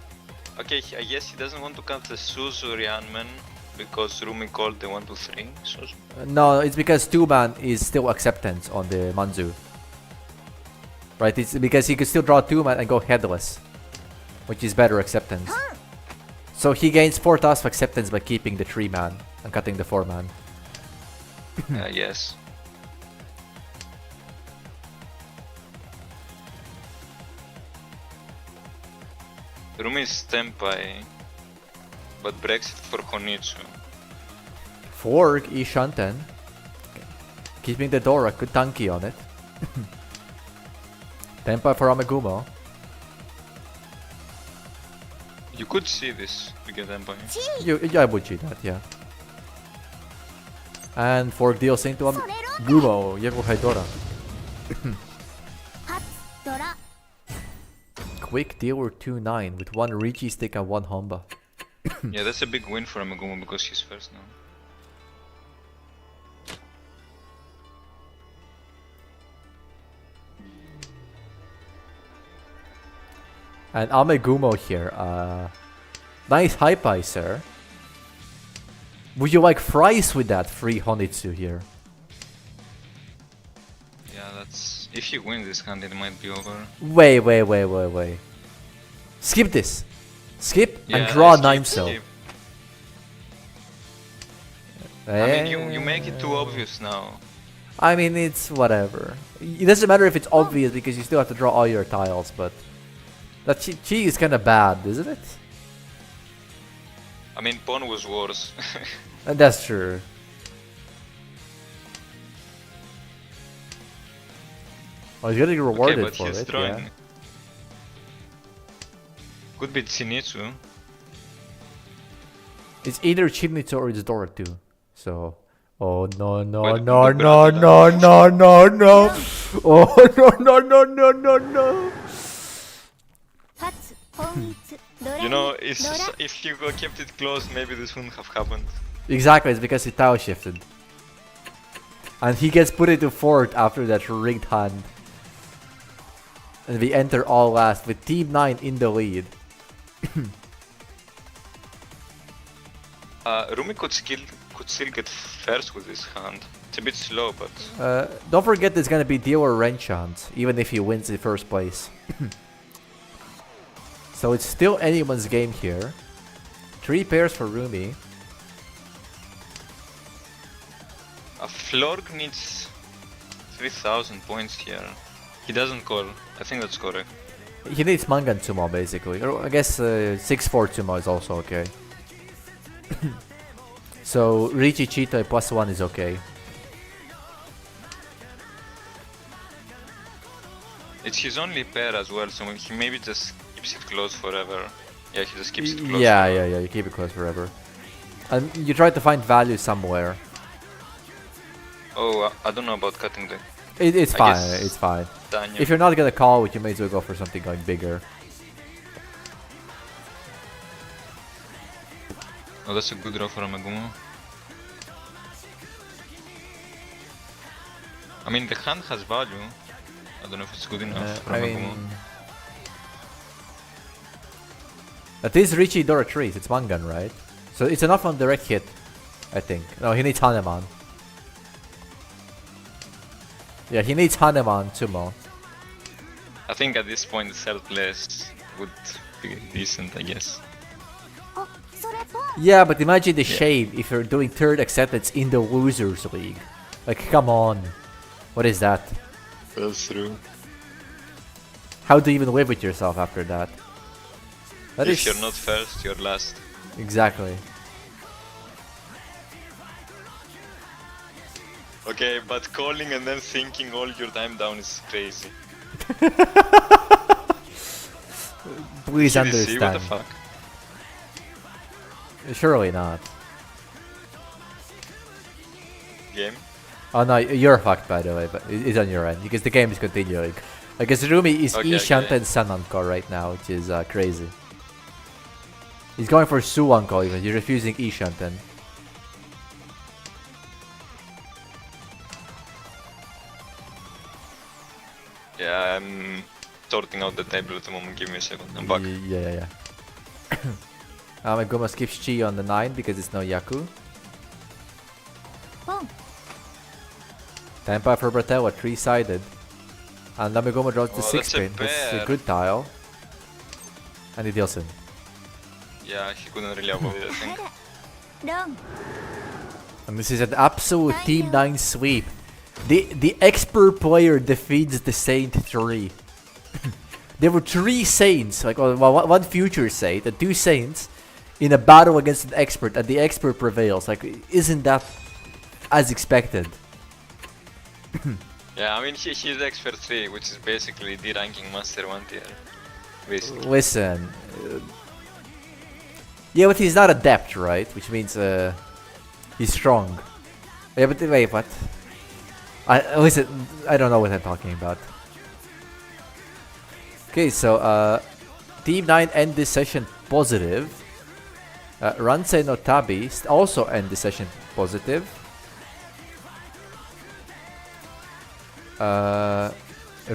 Okay, I guess he doesn't want to cut the Suzu Ryanman because Rumi called the 1-2-3. Suzu. No, it's because 2-man is still acceptance on the Manzu. Right, it's because he could still draw 2-man and go headless, which is better acceptance. So he gains 4 tasks of acceptance by keeping the 3-man and cutting the 4-man. Yes. Rumi is Tempai, but Brexit for Honitsu. For Ishanten, keeping the Dora, good tanky on it. Tempai for Amegumo. You could see this to get Tempai. I would see that, yeah. And for deal sync to Amegumo, Yakuhai Dora. ドラ Quick dealer 2-9 with 1 Rigi stick and 1 Honba. Yeah, that's a big win for Amegumo because he's first now. And Amegumo here, nice hype, sir. Would you like fries with that free Honitsu here? Yeah, that's... If you win this hand, it might be over. Wait. Skip this. Skip Yeah, and draw skip, 9 cell. skip. I mean, you make it too obvious now. I mean, it's whatever. It doesn't matter if it's obvious because you still have to draw all your tiles, but... That chi is kinda bad, isn't it? I mean, Pawn was worse. And that's true. Oh, he's getting rewarded Okay, but for he's it, drawing. yeah. Could be Tsunitsu. It's either Chinitsu or it's Dora too. So... Oh no no Wait, no look no at no no no no! Oh no no no no no no! 発本一ドラ You know, ド it's ラ if Hugo kept it close, maybe this wouldn't have happened. Exactly, it's because he tile shifted. And he gets put into 4th after that rigged hand. And we enter all last with Team 9 in the lead. Rumi could still get first with this hand. It's a bit slow, but... Don't forget there's gonna be dealer Renchant, even if he wins in first place. So it's still anyone's game here. 3 pairs for Rumi. Florg needs 3000 points here. He doesn't call. I think that's correct. He needs Mangan Tsumo basically. Or I guess 6-4 Tsumo is also okay. So Richi Cheetah +1 is okay. It's his only pair as well, so he maybe just keeps it close forever. Yeah, he just keeps it close. Yeah, forever. yeah, you keep it close forever. And you try to find value somewhere. Oh, I don't know about cutting the... It's I fine, guess- it's fine. Daniel. If you're not gonna call it, you may as well go for something like bigger. Oh, that's a good draw for Amegumo. I mean, the hand has value. I don't know if it's good enough for I Amegumo. mean, at least Richie Dora trees. It's one gun, right? So it's enough on direct hit, I think. No, he needs Haneman. Yeah, he needs Haneman too more. I think at this point, Selfless would be decent, I guess. おそれポン Yeah, but imagine the shame if you're doing third acceptance in the losers league. Like, come on. What is that? That's true. How do you even live with yourself after that? That If is you're not first, you're last. exactly. Okay, but calling and then thinking all your time down is crazy. Please CDC, what the understand. fuck? Surely not. Game? Oh no, you're fucked by the way, but it's on your end because the game is continuing. Like Rumi is Okay, Ishant okay. and Sanankor right now, which is crazy. He's going for Suwankor even, he's refusing Ishanten. Yeah, I'm sorting out the table at the moment. Give me a second. I'm back. Yeah. Ameguma skips Chi on the 9 because it's no Yaku. ポン Tempa for Bratella, 3-sided. And Ameguma draws the Oh, 6 that's a pin. That's a pair. good tile. And he deals in. Yeah, he couldn't really avoid it, I あ think. らロン And this is an absolute Team 9 sweep. The expert player defeats the Saint 3. There were 3 Saints, like well, one future Saint and 2 Saints in a battle against an expert, and the expert prevails. Like, isn't that as expected? Yeah, I mean, he's expert 3, which is basically the ranking master 1 tier. Basically. Listen. Yeah, but he's not adept, right? Which means he's strong. Yeah, but wait, what? Listen, I don't know what I'm talking about. Okay, so Team 9 end this session positive. Ransei no Tabi also end this session positive.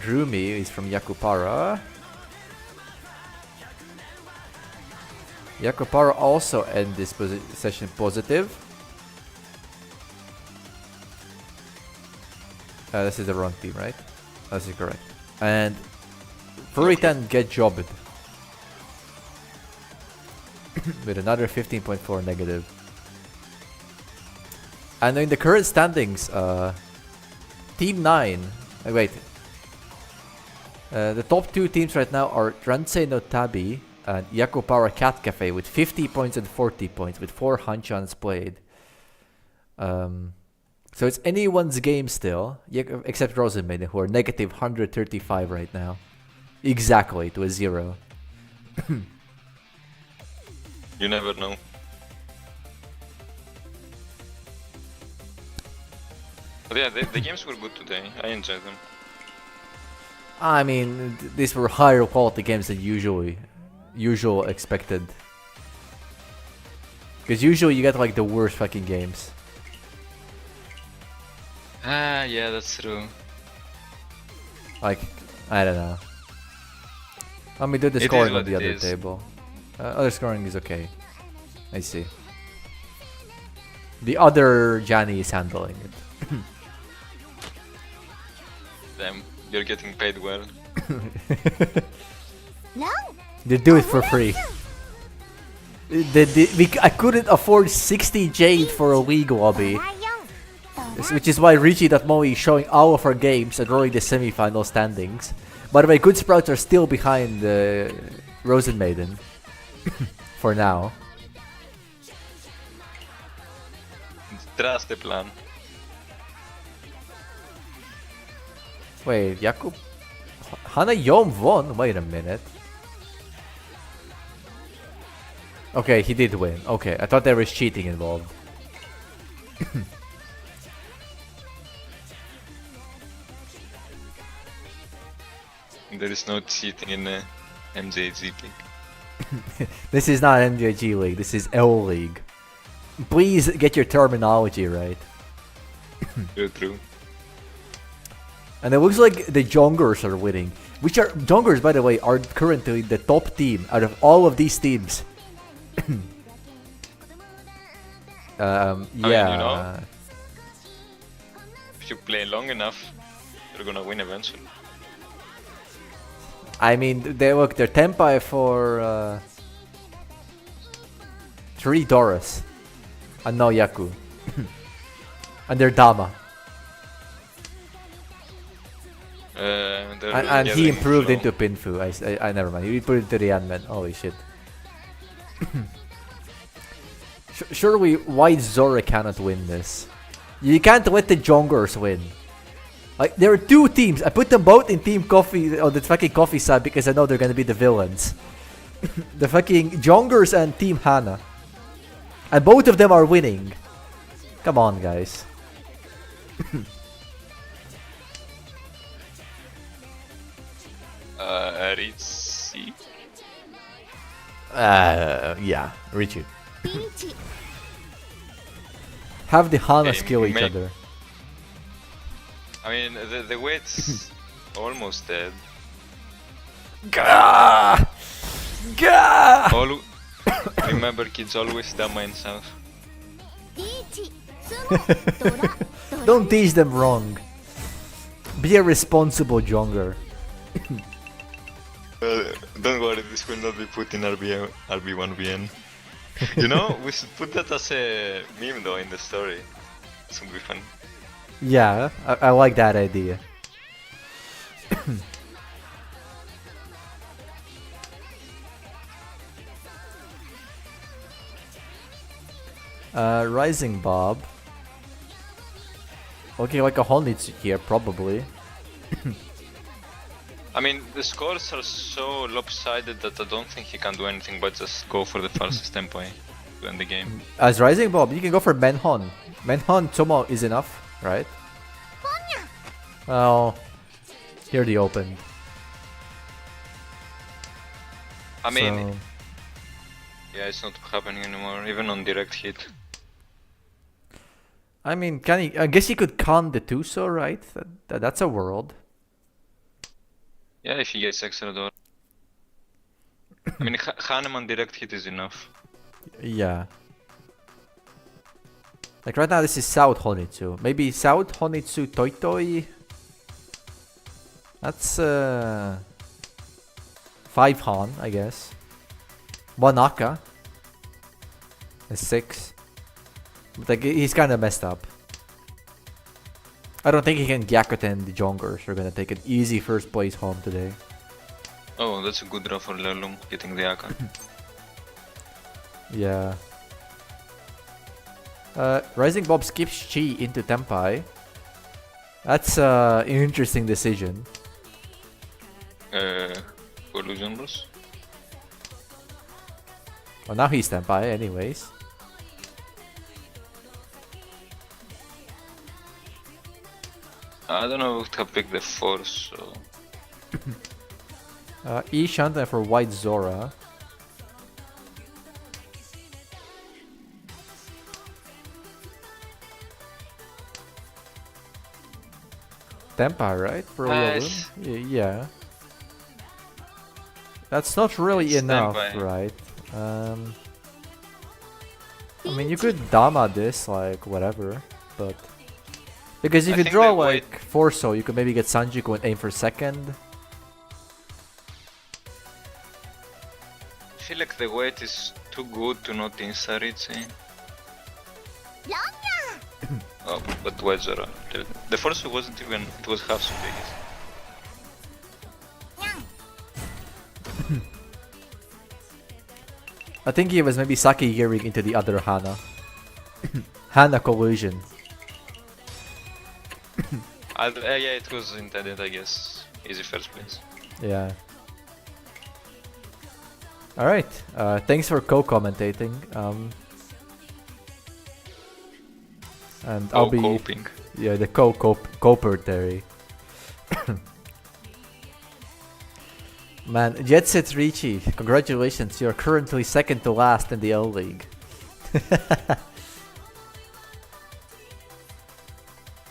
Rumi is from Yakupara. Yakupara also end this session positive. This is the wrong team, right? This is correct. And Furitan get jobbed with another 15.4 negative. And in the current standings, Team 9. Wait. The top 2 teams right now are Ransei no Tabi and Yakupara Cat Cafe with 50 points and 40 points with 4 Hanchans played. So it's anyone's game still, except Rosenmaiden, who are negative 135 right now. Exactly, to a 0. You never know. But yeah, the games were good today. I enjoyed them. I mean, these were higher quality games than usual expected. Because usually you get like the worst fucking games. Ah, yeah, that's true. Like, I don't know. Let me do the It is scoring on what the it other is. table. Other scoring is okay. I see. The other Johnny is handling it. Damn, you're getting paid well. ロン They do it for free. I couldn't afford 60 jade for a league lobby. ライオンドラ Which is why Richie.Moi is showing all of our games and rolling the semi-final standings. By the way, Good Sprouts are still behind Rosenmaiden. For now. Trust the plan. Wait, Jakub... Hana Yom won? Wait a minute. Okay, he did win. Okay, I thought there was cheating involved. There is no cheating in MJG League. This is not MJG League, this is L League. Please get your terminology right. True. And it looks like the Jongers are winning. Which are Jongers, by the way, are currently the top team out of all of these teams. I mean, yeah. you know, if you play long enough, you're gonna win eventually. I mean, they're Tenpai for 3 Doras and no Yaku. And they're Dama. And he improved into Pinfu. I never mind. He improved into Ryanman. Holy shit. Surely White Zora cannot win this. You can't let the Jongers win. Like, there are 2 teams. I put them both in Team Coffee on the fucking Coffee side because I know they're gonna be the villains. The fucking Jongers and Team Hana. And both of them are winning. Come on, guys. Ritzy. Yeah, Richard. Have the Hana skill each other. I mean, the weight's almost dead. Gah! Gah! Remember, kids always Dama in south. Don't teach them wrong. Be a responsible Jonger. Don't worry, this will not be put in RB1VN. You know, we should put that as a meme though in the story. It would be fun. Yeah, I like that idea. Rising Bob. Okay, like a Honitsu here, probably. I mean, the scores are so lopsided that I don't think he can do anything but just go for the fastest tempo to end the game. As Rising Bob, you can go for Menhon. Menhon Tomo is enough, right? Well, here the open. I mean, So, yeah, it's not happening anymore, even on direct hit. I mean, can he? I guess he could con the Tuso, right? That's a world. Yeah, if he gets extra door. I mean, Hahnemann direct hit is enough. Yeah. Like right now, this is South Honitsu. Maybe South Honitsu Toitoi. That's 5 Han, I guess. 1 Aka. A 6. But like, he's kind of messed up. I don't think he can Gyakuten the Jongers. We're gonna take an easy first place home today. Oh, that's a good draw for Lelum, getting the Aka. Yeah. Rising Bob skips Chi into Tenpai. That's an interesting decision. Collusion Bros? Well, now he's Tenpai anyways. I don't know if to pick the force, so... E Shanta for White Zora. Tenpai, right? For Nice. Riolun? Yeah. That's not really It's enough, Tenpai. right? I mean, you could Dama this, like, whatever, but... Because if I you think draw, the white- like, Forso, you could maybe get Sanjiku and aim for second. I feel like the weight is too good to not Insta-Ritzy. Oh, but White Zora. The force wasn't even... it was half so big. I think he was maybe Saki gearing into the other Hana. Hana collusion. Yeah, it was intended, I guess. Easy first place. Yeah. Alright. Thanks for co-commentating. And I'll be... Coping. Yeah, the co-copertary. Man, Jet Set Richie, congratulations, you're currently second to last in the O League.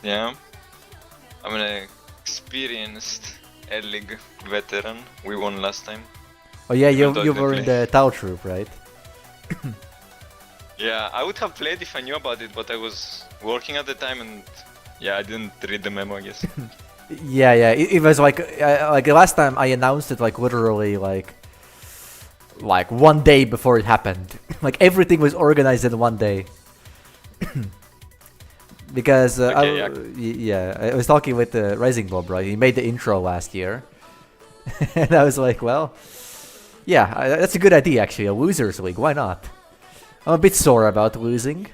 Yeah, I'm an experienced L-League veteran. We won last time. Oh yeah, Even though I you didn't were in play. the Tau Troop, right? Yeah, I would have played if I knew about it, but I was working at the time and yeah, I didn't read the memo, I guess. Yeah, it was like last time I announced it like literally like 1 day before it happened. Like everything was organized in 1 day. Because Okay, I was talking with Rising Bob, right? He made the intro last year, and I was like, well, yeah, that's a good idea actually. A losers league, why not? I'm a bit sore about losing.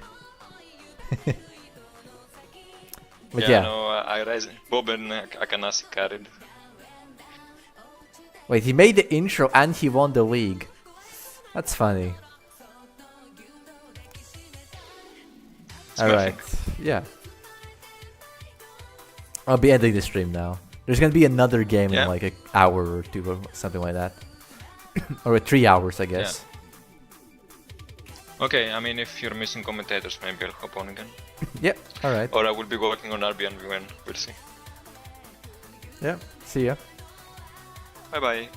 But yeah. No, I rise. Bob and Akanasi carried. Wait, he made the intro and he won the league. That's funny. Alright, yeah. I'll be ending the stream now. There's gonna be another game in like an hour or two or something like that. Or 3 hours, I guess. Yeah. Okay, I mean, if you're missing commentators, maybe I'll hop on again. Yep, alright. Or I will be working on RB and VN, we'll see. Yeah, see ya. Bye bye.